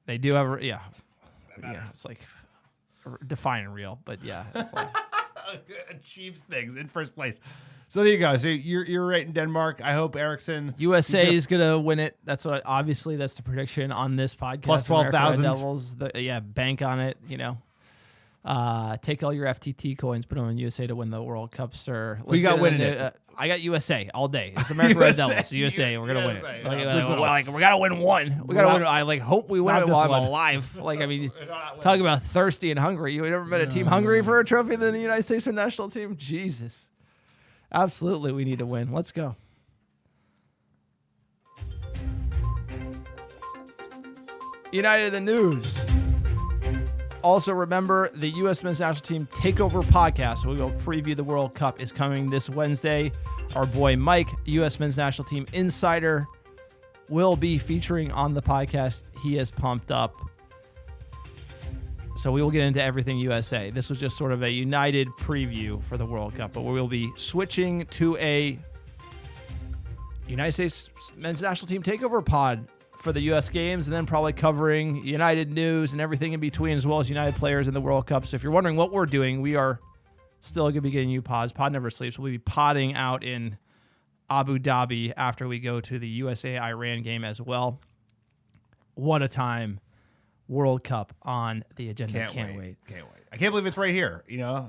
they do have. Yeah. It's defining real, but yeah. It's Chiefs things in first place. So there you go. So you're right in Denmark. I hope Eriksson. USA is gonna win it. That's the prediction on this podcast. Plus America 12,000. Devils. Bank on it. Take all your FTT coins, put them in USA to win the World Cup, sir. Who you got winning it? I got USA all day. It's America Red Devils. USA, we're gonna win it. We gotta win one. We gotta win. I hope we win it while I'm alive. Talking about thirsty and hungry. You ever been a team hungry for a trophy than the United States national team? Jesus. Absolutely, we need to win. Let's go. United in the news. Also, remember the U.S. men's national team takeover podcast. We will preview the World Cup is coming this Wednesday. Our boy Mike, U.S. men's national team insider, will be featuring on the podcast. He is pumped up. So we will get into everything USA. This was just sort of a United preview for the World Cup, but we will be switching to a United States men's national team takeover pod for the U.S. games, and then probably covering United news and everything in between, as well as United players in the World Cup. So if you're wondering what we're doing, we are still going to be getting you pods. Pod never sleeps. We'll be podding out in Abu Dhabi after we go to the USA-Iran game as well. What a time. World Cup on the agenda. Can't wait. I can't believe it's right here.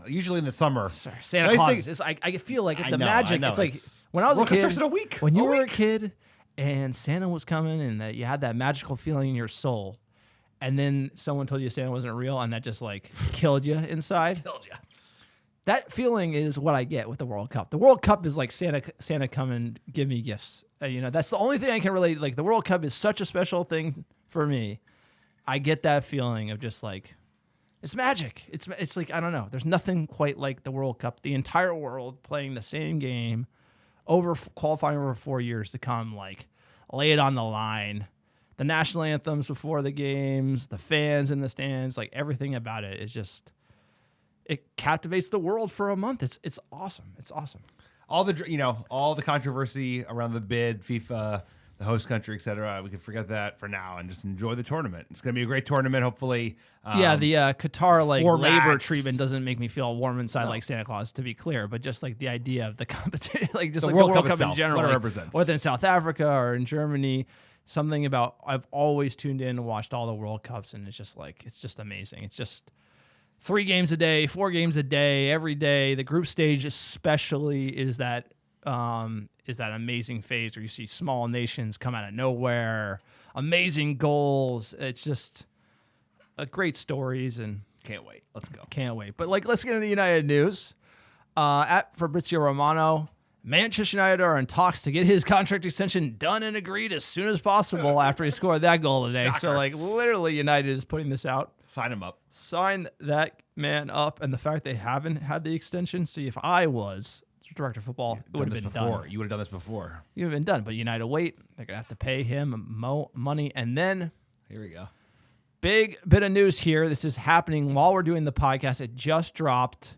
Usually in the summer. Sorry, Santa Claus. I feel like the magic. It's like when I was a kid. Starts in a week. When you were a kid and Santa was coming and that you had that magical feeling in your soul, and then someone told you Santa wasn't real, and that just killed you inside. That feeling is what I get with the World Cup. The World Cup is like Santa come and give me gifts. That's the only thing I can relate. The World Cup is such a special thing for me. I get that feeling of just it's magic. It's I don't know. There's nothing quite like the World Cup. The entire world playing the same game, qualifying over 4 years to come. Lay it on the line. The national anthems before the games, the fans in the stands, everything about it is just. It captivates the world for a month. It's awesome. It's awesome. All the controversy around the bid, FIFA the host country, etc. We can forget that for now and just enjoy the tournament. It's going to be a great tournament, hopefully. The Qatar labor formats. treatment doesn't make me feel warm inside like Santa Claus, to be clear. But just like the idea of the competition, like just The like World the World Cup Cup in itself, general, what it like, represents. whether in South Africa or in Germany, something about I've always tuned in and watched all the World Cups, and it's just amazing. It's just 3 games a day, 4 games a day, every day. The group stage especially is that amazing phase where you see small nations come out of nowhere, amazing goals. It's just great stories, and Can't wait. Let's go. can't wait. But let's get into the United news. At Fabrizio Romano, Manchester United are in talks to get his contract extension done and agreed as soon as possible after he scored that goal today. Shocker. So literally United is putting this out. Sign him up. Sign that man up, and the fact they haven't had the extension. See, if I was director of football, it would have been before. done. You would have done this before. You would have been done, but United wait. They're gonna have to pay him money, and then Here we go. big bit of news here. This is happening while we're doing the podcast. It just dropped.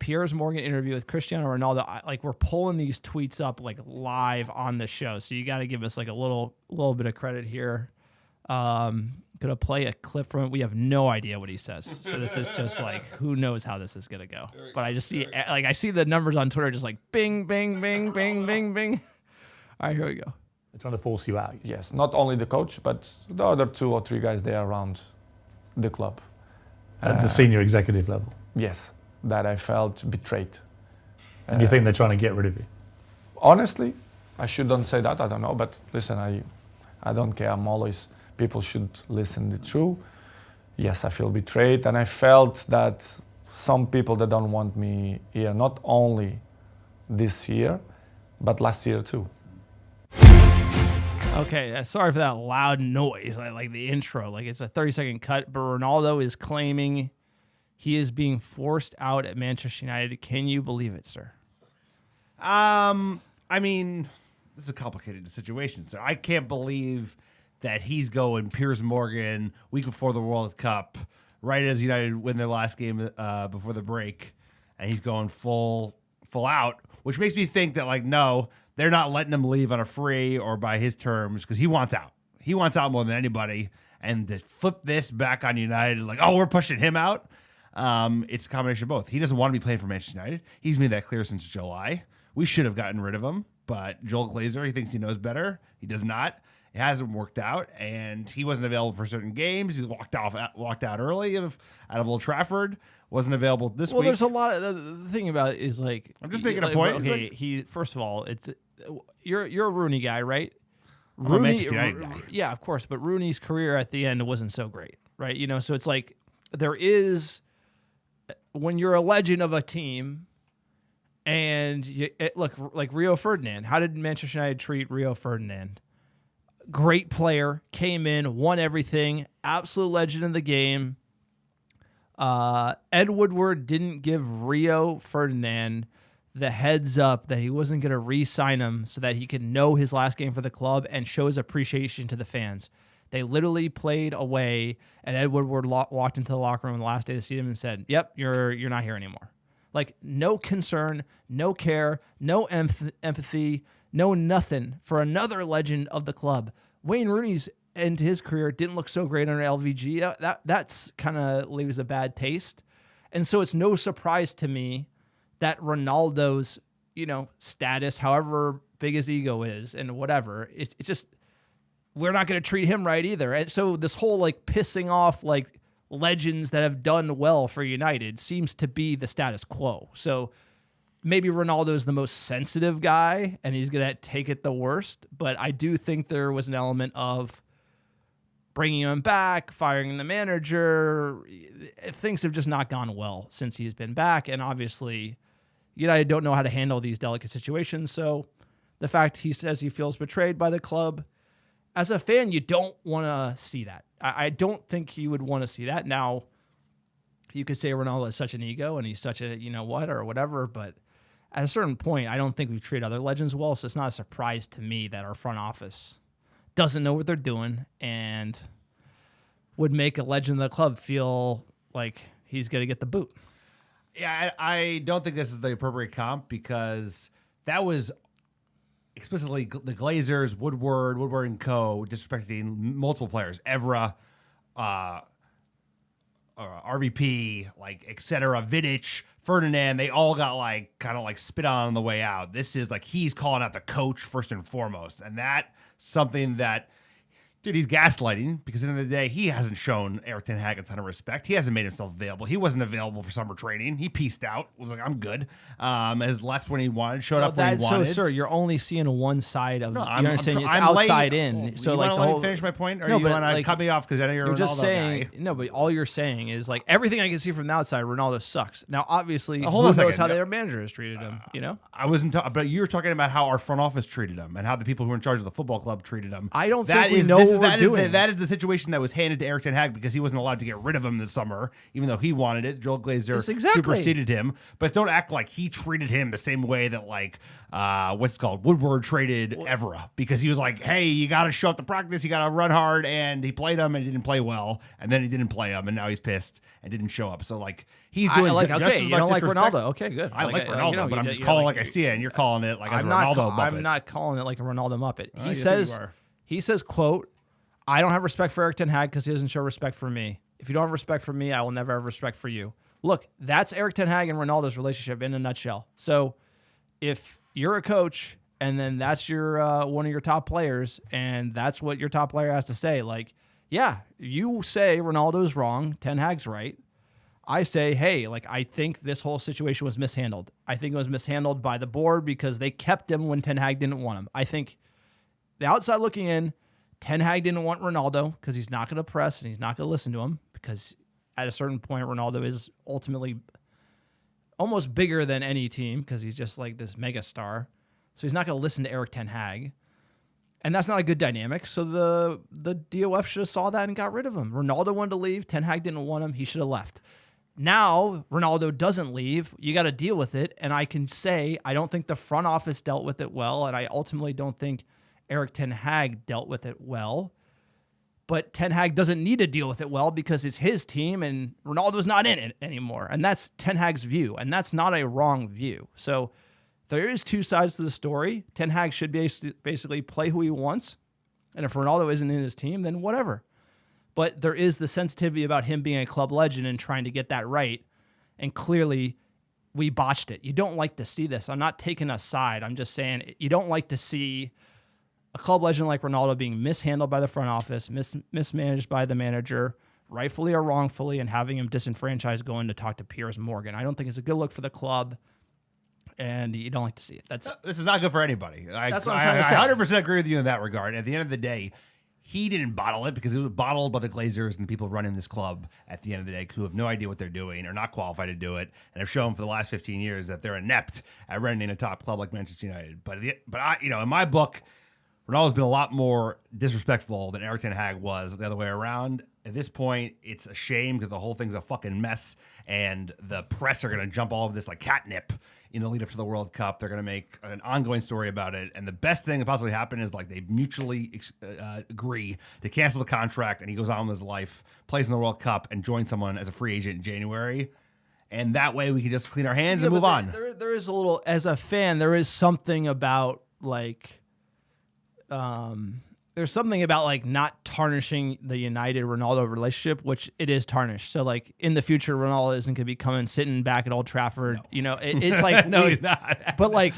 Piers Morgan interview with Cristiano Ronaldo. We're pulling these tweets up live on the show, so you got to give us a little bit of credit here. Gonna play a clip from it. We have no idea what he says, so this is just who knows how this is gonna go. But I just see I see the numbers on Twitter just bing, bing, bing, bing, bing, bing. All right, here we go. They're trying to force you out. Yes, not only the coach, but the other 2 or 3 guys there around the club. At the senior executive level. Yes, that I felt betrayed. And you think they're trying to get rid of you? Honestly, I shouldn't say that. I don't know, but listen, I don't care. I'm always people should listen the truth. Yes, I feel betrayed, and I felt that some people that don't want me here, not only this year, but last year too. Okay, sorry for that loud noise. I like the intro. It's a 30-second cut, but Ronaldo is claiming he is being forced out at Manchester United. Can you believe it, sir? I mean, this is a complicated situation, sir. I can't believe that he's going Piers Morgan week before the World Cup, right as United win their last game before the break, and he's going full out, which makes me think that no, they're not letting him leave on a free or by his terms because he wants out. He wants out more than anybody, and to flip this back on United, we're pushing him out. It's a combination of both. He doesn't want to be playing for Manchester United. He's made that clear since July. We should have gotten rid of him, but Joel Glazer, he thinks he knows better. He does not. It hasn't worked out, and he wasn't available for certain games. He walked out early out of Old Trafford. Wasn't available this week. Well, there's a lot of the thing about it is I'm just making a point. Okay, he first of all, you're a Rooney guy, right? I'm a Manchester United guy. Yeah, of course, but Rooney's career at the end wasn't so great, right? So it's there is when you're a legend of a team. And look, Rio Ferdinand. How did Manchester United treat Rio Ferdinand? Great player, came in, won everything, absolute legend in the game. Ed Woodward didn't give Rio Ferdinand the heads up that he wasn't going to re-sign him so that he could know his last game for the club and show his appreciation to the fans. They literally played away, and Ed Woodward walked into the locker room on the last day of the season and said, "Yep, you're not here anymore." No concern, no care, no empathy, no nothing for another legend of the club. Wayne Rooney's end to his career didn't look so great under LVG. That's kind of leaves a bad taste. And so it's no surprise to me that Ronaldo's, status, however big his ego is and whatever, it's just, we're not going to treat him right either. And so this whole pissing off legends that have done well for United seems to be the status quo. So maybe Ronaldo is the most sensitive guy and he's going to take it the worst, but I do think there was an element of bringing him back, firing the manager. Things have just not gone well since he's been back, and obviously United don't know how to handle these delicate situations. So the fact he says he feels betrayed by the club, as a fan, you don't want to see that. I don't think you would want to see that. Now, you could say Ronaldo is such an ego and he's such a or whatever, but at a certain point, I don't think we've treated other legends well, so it's not a surprise to me that our front office doesn't know what they're doing and would make a legend of the club feel like he's going to get the boot. Yeah, I don't think this is the appropriate comp because that was explicitly the Glazers, Woodward and Co. disrespecting multiple players, Evra, RVP, like etc. Vidic, Ferdinand, they all got like kind of like spit on the way out. This is like he's calling out the coach first and foremost, and that something that. Dude, he's gaslighting because at the end of the day, he hasn't shown Erik ten Hag a ton of respect. He hasn't made himself available. He wasn't available for summer training. He pieced out, was like, I'm good. Has left when he wanted, showed up when he wanted. So, sir, you're only seeing one side of no, it. You understand? It's I'm outside late. in. So, you like, want to let me finish my point? Or no, you but, want to like, cut me off because I know you're a Ronaldo just saying, guy? no, but all you're saying is, like, everything I can see from the outside, Ronaldo sucks. Now, obviously, hold who on a knows second. how their manager has treated him, you know? I wasn't, but you were talking about how our front office treated him and how the people who were in charge of the football club treated him. I don't think we know what we're doing. That is the situation that was handed to Erik ten Hag because he wasn't allowed to get rid of him this summer, even though he wanted it. Joel Glazer superseded him. But don't act like he treated him the same way that, like, what's it called? Woodward traded Evra because he was like, hey, you got to show up to practice, you got to run hard, and he played him and he didn't play well, and then he didn't play him, and now he's pissed and didn't show up. So, like, he's doing just as you much don't like disrespect. Ronaldo. Okay, good. I like Ronaldo, you know, but I'm you just know, calling like I see it, and you're calling it like as a Ronaldo Muppet. I'm not calling it like a Ronaldo Muppet. you think you are. He says, quote, I don't have respect for Erik ten Hag because he doesn't show respect for me. If you don't have respect for me, I will never have respect for you. Look, that's Erik ten Hag and Ronaldo's relationship in a nutshell. So if you're a coach and then that's your one of your top players and that's what your top player has to say, like, yeah, you say Ronaldo's wrong, ten Hag's right. I say, hey, like, I think this whole situation was mishandled. I think it was mishandled by the board because they kept him when ten Hag didn't want him. I think the outside looking in, ten Hag didn't want Ronaldo because he's not going to press and he's not going to listen to him because at a certain point, Ronaldo is ultimately almost bigger than any team because he's just like this mega star. So he's not going to listen to Erik ten Hag. And that's not a good dynamic. So the DOF should have saw that and got rid of him. Ronaldo wanted to leave. Ten Hag didn't want him. He should have left. Now, Ronaldo doesn't leave. You got to deal with it. And I can say I don't think the front office dealt with it well, and I ultimately don't think Erik ten Hag dealt with it well. But ten Hag doesn't need to deal with it well because it's his team and Ronaldo's not in it anymore. And that's ten Hag's view, and that's not a wrong view. So there is two sides to the story. Ten Hag should basically play who he wants, and if Ronaldo isn't in his team, then whatever. But there is the sensitivity about him being a club legend and trying to get that right, and clearly we botched it. You don't like to see this. I'm not taking a side. I'm just saying you don't like to see a club legend like Ronaldo being mishandled by the front office, mismanaged by the manager, rightfully or wrongfully, and having him disenfranchised going to talk to Piers Morgan. I don't think it's a good look for the club, and you don't like to see it. This is not good for anybody. That's what I'm trying to say. I 100% agree with you in that regard. At the end of the day, he didn't bottle it because it was bottled by the Glazers and the people running this club at the end of the day who have no idea what they're doing, are not qualified to do it, and have shown for the last 15 years that they're inept at running a top club like Manchester United. But I, in my book, Ronaldo's been a lot more disrespectful than Erik ten Hag was the other way around. At this point, it's a shame because the whole thing's a fucking mess, and the press are going to jump all over this like catnip in the lead up to the World Cup. They're going to make an ongoing story about it, and the best thing that possibly happened is like they mutually agree to cancel the contract, and he goes on with his life, plays in the World Cup, and joins someone as a free agent in January. And that way we can just clean our hands and move on. There is a little, as a fan, there is something about like... there's something about like not tarnishing the United Ronaldo relationship, which it is tarnished. So like in the future, Ronaldo isn't going to be coming sitting back at Old Trafford. No. You know, it's like no, he's not. But like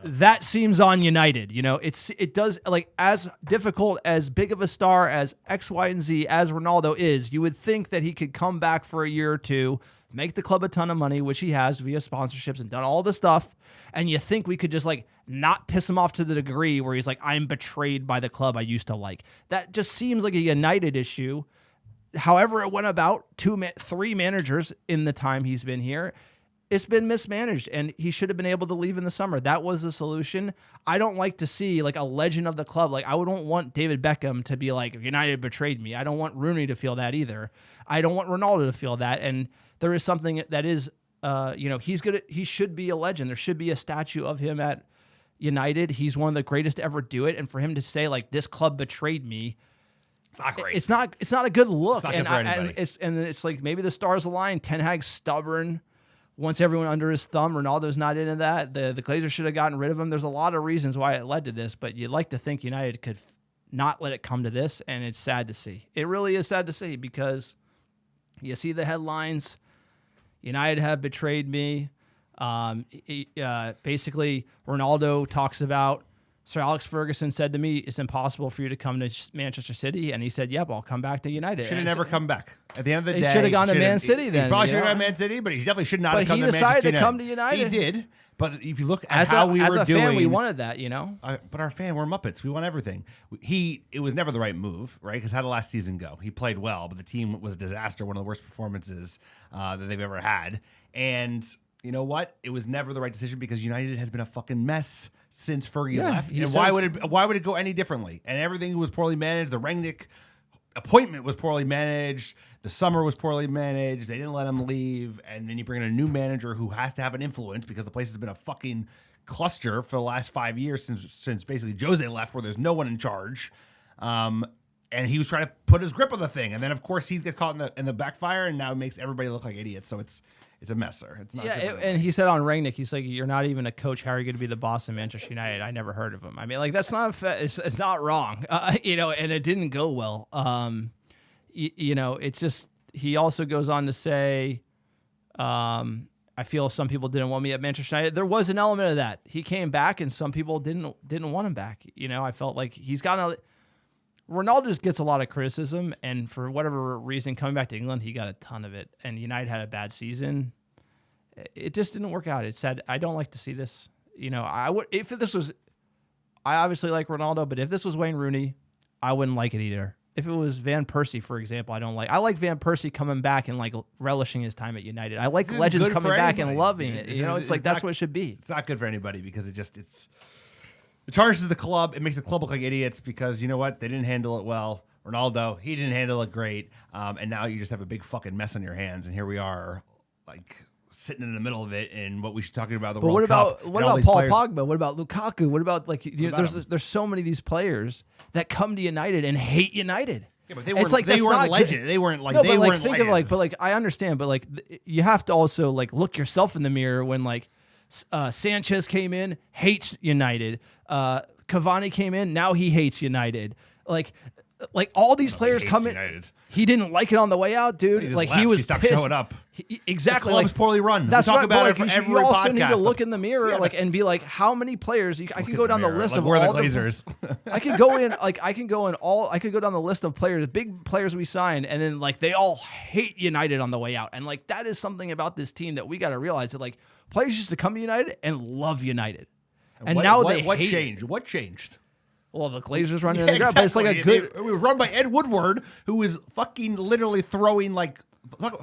that seems on United. You know, it does like as difficult, as big of a star as X, Y, and Z as Ronaldo is. You would think that he could come back for a year or two, make the club a ton of money, which he has via sponsorships and done all the stuff. And you think we could just like not piss him off to the degree where he's like, I'm betrayed by the club I used to like. That just seems like a United issue. However it went about, 3 managers in the time he's been here, it's been mismanaged, and he should have been able to leave in the summer. That was the solution. I don't like to see like a legend of the club. Like I don't want David Beckham to be like, United betrayed me. I don't want Rooney to feel that either. I don't want Ronaldo to feel that. And there is something that is, he should be a legend. There should be a statue of him at United. He's one of the greatest to ever do it. And for him to say like, this club betrayed me, it's not great. It's not a good look. It's not good for anybody. And it's like maybe the stars align. Ten Hag's stubborn. wants everyone under his thumb. Ronaldo's not into that. The Glazers should have gotten rid of him. There's a lot of reasons why it led to this, but you'd like to think United could not let it come to this, and it's sad to see. It really is sad to see because you see the headlines, United have betrayed me. Basically, Ronaldo talks about, Sir Alex Ferguson said to me, it's impossible for you to come to Manchester City. And he said, yep, I'll come back to United. Should have never come back. At the end of the day, he should have gone to Man City then. He probably should have gone to Man City, but he definitely should not have come to Manchester United. But he decided United. to come to United. He did. But if you look at as how we were doing... As a fan, we wanted that, you know? But our fan, we're Muppets. We want everything. It was never the right move, right? Because how did last season go? He played well, but the team was a disaster, one of the worst performances that they've ever had. And... you know what? It was never the right decision because United has been a fucking mess since Fergie left. And why would it go any differently? And everything was poorly managed. The Rangnick appointment was poorly managed. The summer was poorly managed. They didn't let him leave. And then you bring in a new manager who has to have an influence because the place has been a fucking cluster for the last 5 years since basically Jose left, where there's no one in charge. And he was trying to put his grip on the thing. And then, of course, he gets caught in the backfire, and now it makes everybody look like idiots. So it's a mess, sir. It's not and he said on Rangnick, he's like, you're not even a coach. How are you going to be the boss of Manchester United? I never heard of him. I mean, like, that's not it's not wrong, you know, and it didn't go well. You know, it's just, he also goes on to say, I feel some people didn't want me at Manchester United. There was an element of that. He came back and some people didn't want him back. You know, I felt like Ronaldo just gets a lot of criticism, and for whatever reason, coming back to England, he got a ton of it. And United had a bad season. It just didn't work out. It's sad. I don't like to see this. You know, I obviously like Ronaldo, but if this was Wayne Rooney, I wouldn't like it either. If it was Van Persie, for example, I like Van Persie coming back and like relishing his time at United. I like legends coming back and loving it. You know, it's like that's what it should be. It's not good for anybody because it tarnishes the club. It makes the club look like idiots because you know what? They didn't handle it well. Ronaldo, he didn't handle it great. And now you just have a big fucking mess on your hands. And here we are, like, sitting in the middle of it and what we should talking about the World Cup. What about Paul Pogba? What about Lukaku? What about, like, there's so many of these players that come to United and hate United. Yeah, but they weren't legends. They weren't like, no, they weren't think legends. But like, I understand, but like, you have to also like look yourself in the mirror when like Sanchez came in, hates United. Cavani came in, now he hates United. Like all these players come in. United. He didn't like it on the way out, dude. He was stopped pissed. showing up. Exactly. The club's poorly run. That's we talk about it for you every also podcast. need to look in the mirror, and be like, how many players? I can go down the list of all the Glazers. I could go in, I can go down the list of players, big players we signed, and then like they all hate United on the way out, and like that is something about this team that we got to realize that like players used to come to United and love United, and now they what hate changed? it. What changed? Well, the Glazers running in the ground, but it's like a good. It was run by Ed Woodward, who is fucking literally throwing like.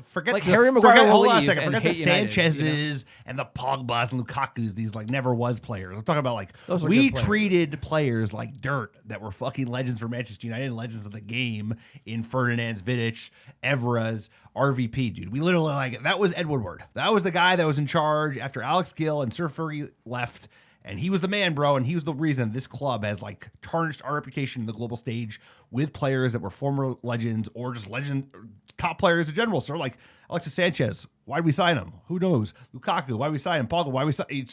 Forget like Harry Maguire will leave Forget the Sanchez's United, and the Pogbas and Lukaku's. These like never was players. I'm talking about like Those we treated players like dirt that were fucking legends for Manchester United and legends of the game in Ferdinand, Vidic, Evra's, RVP. Dude, we literally like that was Ed Woodward. That was the guy that was in charge after Alex Gill and Sir Fergie left. And he was the man, bro, and he was the reason this club has like tarnished our reputation in the global stage with players that were former legends or just top players in general. So like Alexis Sanchez, why did we sign him? Who knows? Lukaku, why did we sign him? Pogba, why did we sign him?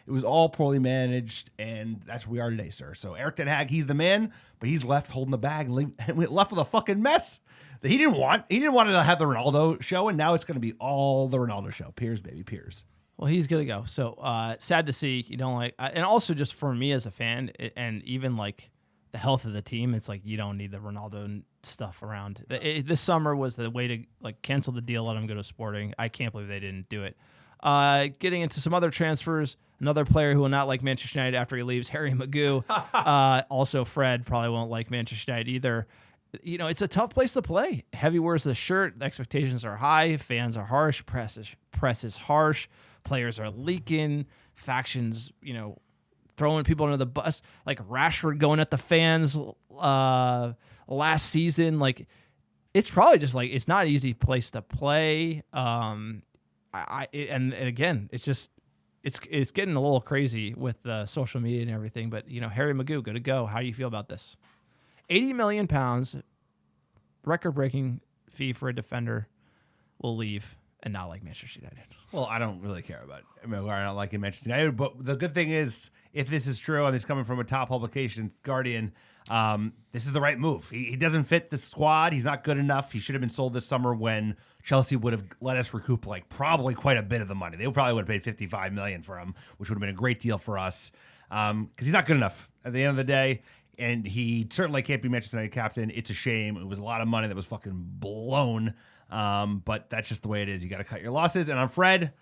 It was all poorly managed, and that's where we are today, sir. So Eric Ten Hag, he's the man, but he's left holding the bag and we left with a fucking mess that he didn't want. He didn't want to have the Ronaldo show, and now it's going to be all the Ronaldo show. Piers, baby, Piers. Well, he's gonna go. So sad to see. You don't like, and also just for me as a fan, and even like the health of the team, it's like you don't need the Ronaldo stuff around. This summer was the way to like cancel the deal, let him go to Sporting. I can't believe they didn't do it. Getting into some other transfers, another player who will not like Manchester United after he leaves, Harry Magoo. Also, Fred probably won't like Manchester United either. You know, it's a tough place to play. Heavy wears the shirt. The expectations are high. Fans are harsh. Press is harsh. Players are leaking. Factions, you know, throwing people under the bus. Like Rashford going at the fans last season. Like, it's probably just like it's not an easy place to play. And again, it's just it's getting a little crazy with social media and everything. But you know, Harry Magoo, good to go. How do you feel about this? £80 million, record-breaking fee for a defender, will leave. and not like Manchester United. Well, I don't really care about Maguire not liking Manchester United, but the good thing is, if this is true and it's coming from a top publication, Guardian, this is the right move. He doesn't fit the squad. He's not good enough. He should have been sold this summer when Chelsea would have let us recoup like probably quite a bit of the money. They probably would have paid $55 million for him, which would have been a great deal for us because he's not good enough at the end of the day. And he certainly can't be Manchester United captain. It's a shame. It was a lot of money that was fucking blown. But that's just the way it is. You got to cut your losses. And on Fred,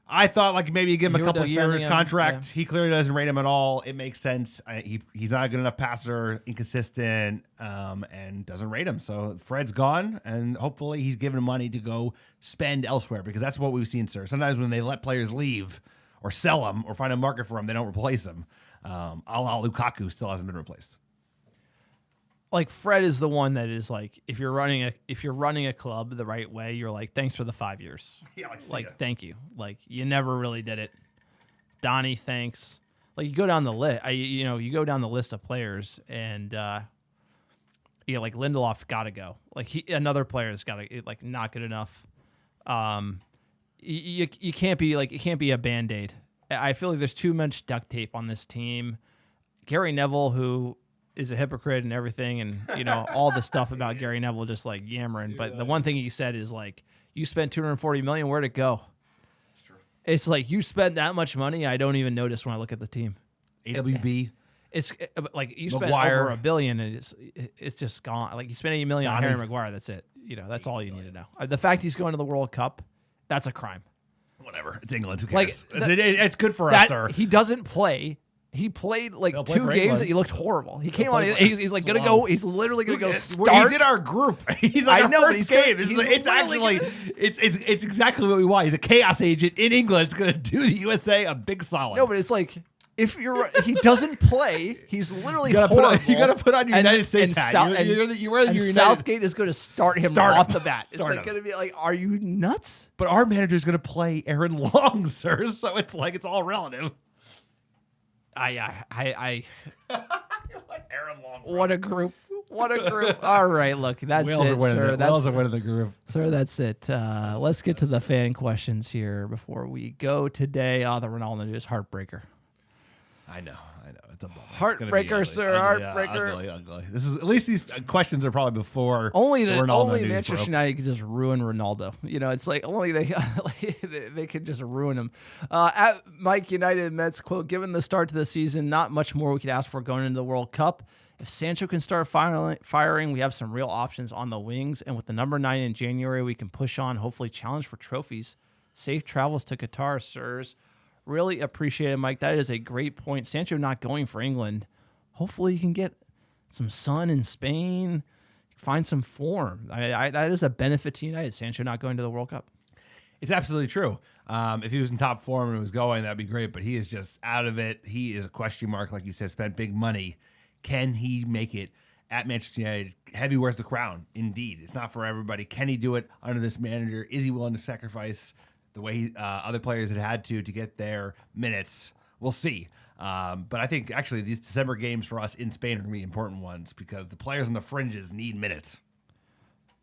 I thought like maybe you give him a couple of years contract. Yeah. He clearly doesn't rate him at all. It makes sense. He's not a good enough passer, inconsistent, and doesn't rate him. So Fred's gone, and hopefully he's given money to go spend elsewhere because that's what we've seen, sir. Sometimes when they let players leave or sell them or find a market for them, they don't replace them. A la Lukaku still hasn't been replaced. Like Fred is the one that is like, if you're running a club the right way, you're like, thanks for the 5 years. Yeah, thank you. Like you never really did it. Donnie, thanks. Like you go down the list, you go down the list of players, and like Lindelof got to go. Like another player has got to like not good enough. You can't be like, it can't be a Band-Aid. I feel like there's too much duct tape on this team. Gary Neville, who is a hypocrite and everything, and all the stuff about Gary Neville just like yammering. But the one thing he said is like, you spent $240 million, where'd it go? It's true. It's like you spent that much money, I don't even notice when I look at the team. AWB. It's like you spent over $1 billion, and it's just gone. Like you spent $80 million on Harry Maguire. That's it. That's all you need to know. The fact he's going to the World Cup, that's a crime. Whatever. It's England. Who cares? It's good for us, sir. He doesn't play. He played like 2 games that he looked horrible. He came on. He's like gonna go. He's literally gonna go start. He's in our group. He's like our first game. It's exactly what we want. He's a chaos agent in England. It's gonna do the USA a big solid. No, but it's like he doesn't play. He's literally horrible. You gotta put on your United States hat. Southgate is going to start him off the bat. It's like going to be like, are you nuts? But our manager is going to play Aaron Long, sir. So it's like it's all relative. I Aaron Long. What a group. All right, look, that's Wales it, sir. Wales are winning the group. Sir, that's it. Let's get to the fan questions here before we go today. The Ronaldo news, heartbreaker. I know. It's a bummer. Heartbreaker, sir. Heartbreaker. Ugly. This is at least these questions are probably before only Ronaldo news Manchester broke. United could just ruin Ronaldo. It's like only they could just ruin him. At Mike United Mets, quote, given the start to the season, not much more we could ask for going into the World Cup. If Sancho can start firing, we have some real options on the wings. And with the number 9 in January, we can push on, hopefully challenge for trophies. Safe travels to Qatar, sirs. Really appreciate it, Mike. That is a great point. Sancho not going for England. Hopefully he can get some sun in Spain, find some form. That is a benefit to United, Sancho not going to the World Cup. It's absolutely true. If he was in top form and was going, that'd be great. But he is just out of it. He is a question mark, like you said, spent big money. Can he make it at Manchester United? Heavy wears the crown. Indeed. It's not for everybody. Can he do it under this manager? Is he willing to sacrifice the way other players had to get their minutes? We'll see. But I think actually these December games for us in Spain are going to be important ones because the players on the fringes need minutes.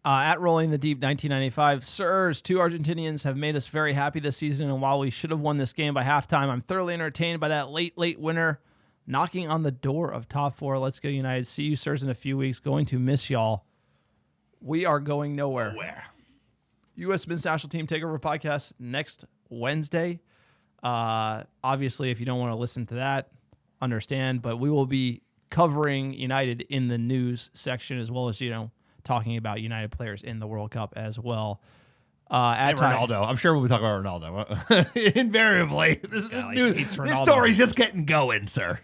At Rolling the Deep 1995, sirs, 2 Argentinians have made us very happy this season, and while we should have won this game by halftime, I'm thoroughly entertained by that late winner knocking on the door of top 4. Let's go United. See you, sirs, in a few weeks. Going to miss y'all. We are going nowhere. U.S. Men's National Team Takeover podcast next Wednesday. Obviously, if you don't want to listen to that, understand, but we will be covering United in the news section as well as, talking about United players in the World Cup as well. Ronaldo. I'm sure we'll be talking about Ronaldo. Invariably. This story's just getting going, sir.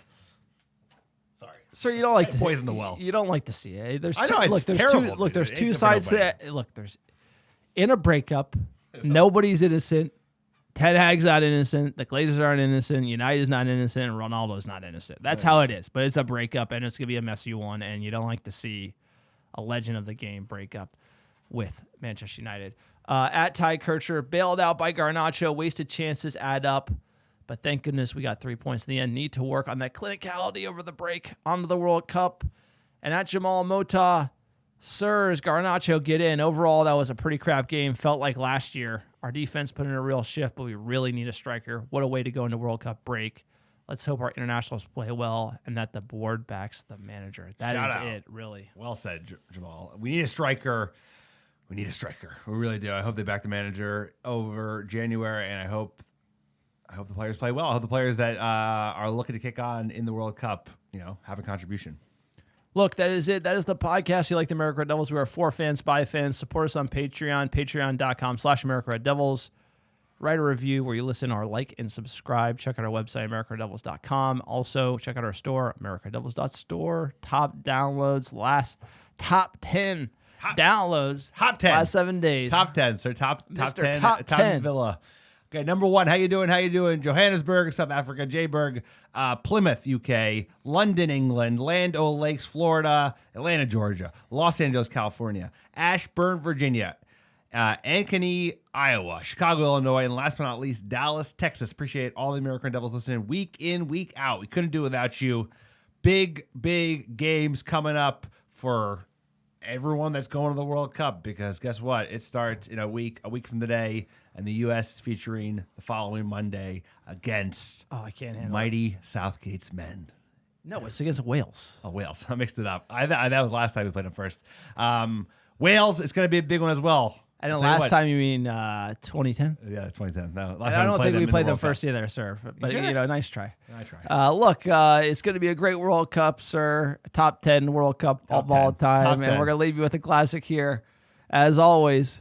Sorry. Sir, you don't like to poison the well. You don't like to see it. There's there's two sides to that. Look, there's in a breakup, nobody's innocent. Ten Hag's not innocent. The Glazers aren't innocent. United's not innocent. And Ronaldo's not innocent. That's how it is. But it's a breakup, and it's going to be a messy one, and you don't like to see a legend of the game break up with Manchester United. At Ty Kircher, bailed out by Garnacho. Wasted chances add up. But thank goodness we got 3 points in the end. Need to work on that clinicality over the break onto the World Cup. And at Jamal Mota, Sirs, Garnacho, get in. Overall, that was a pretty crap game. Felt like last year. Our defense put in a real shift, but we really need a striker. What a way to go into World Cup break. Let's hope our internationals play well and that the board backs the manager. That Shout is out. it, really. Well said, Jamal. We need a striker. We need a striker. We really do. I hope they back the manager over January, and I hope the players play well. I hope the players that are looking to kick on in the World Cup, have a contribution. Look, that is it. That is the podcast. You like the America Red Devils. We are for fans, by fans. Support us on Patreon, patreon.com/America Red Devils. Write a review where you listen or like and subscribe. Check out our website, AmericaRedDevils.com. Also, check out our store, AmericaRedDevils.store. Top downloads, top 10 downloads. Top 10. Last 7 days. Top 10. So top Mr. 10. Top 10. Villa. Okay, number 1. How you doing? Johannesburg, South Africa. Jayburg, Plymouth, UK. London, England. Land O'Lakes, Florida. Atlanta, Georgia. Los Angeles, California. Ashburn, Virginia. Ankeny, Iowa. Chicago, Illinois. And last but not least, Dallas, Texas. Appreciate all the American Devils listening week in, week out. We couldn't do it without you. Big games coming up for everyone that's going to the World Cup, because guess what? It starts in a week from today, and the U.S. is featuring the following Monday against I can't handle mighty Southgate's men. No, it's against Wales. Oh, Wales. I mixed it up. That was last time we played them first. Wales, it's going to be a big one as well. I know last time you mean 2010? Yeah, 2010. No, I don't think we played them first either, sir. But, nice try. I try. Look, it's going to be a great World Cup, sir. Top 10 World Cup of all time. And we're going to leave you with a classic here. As always,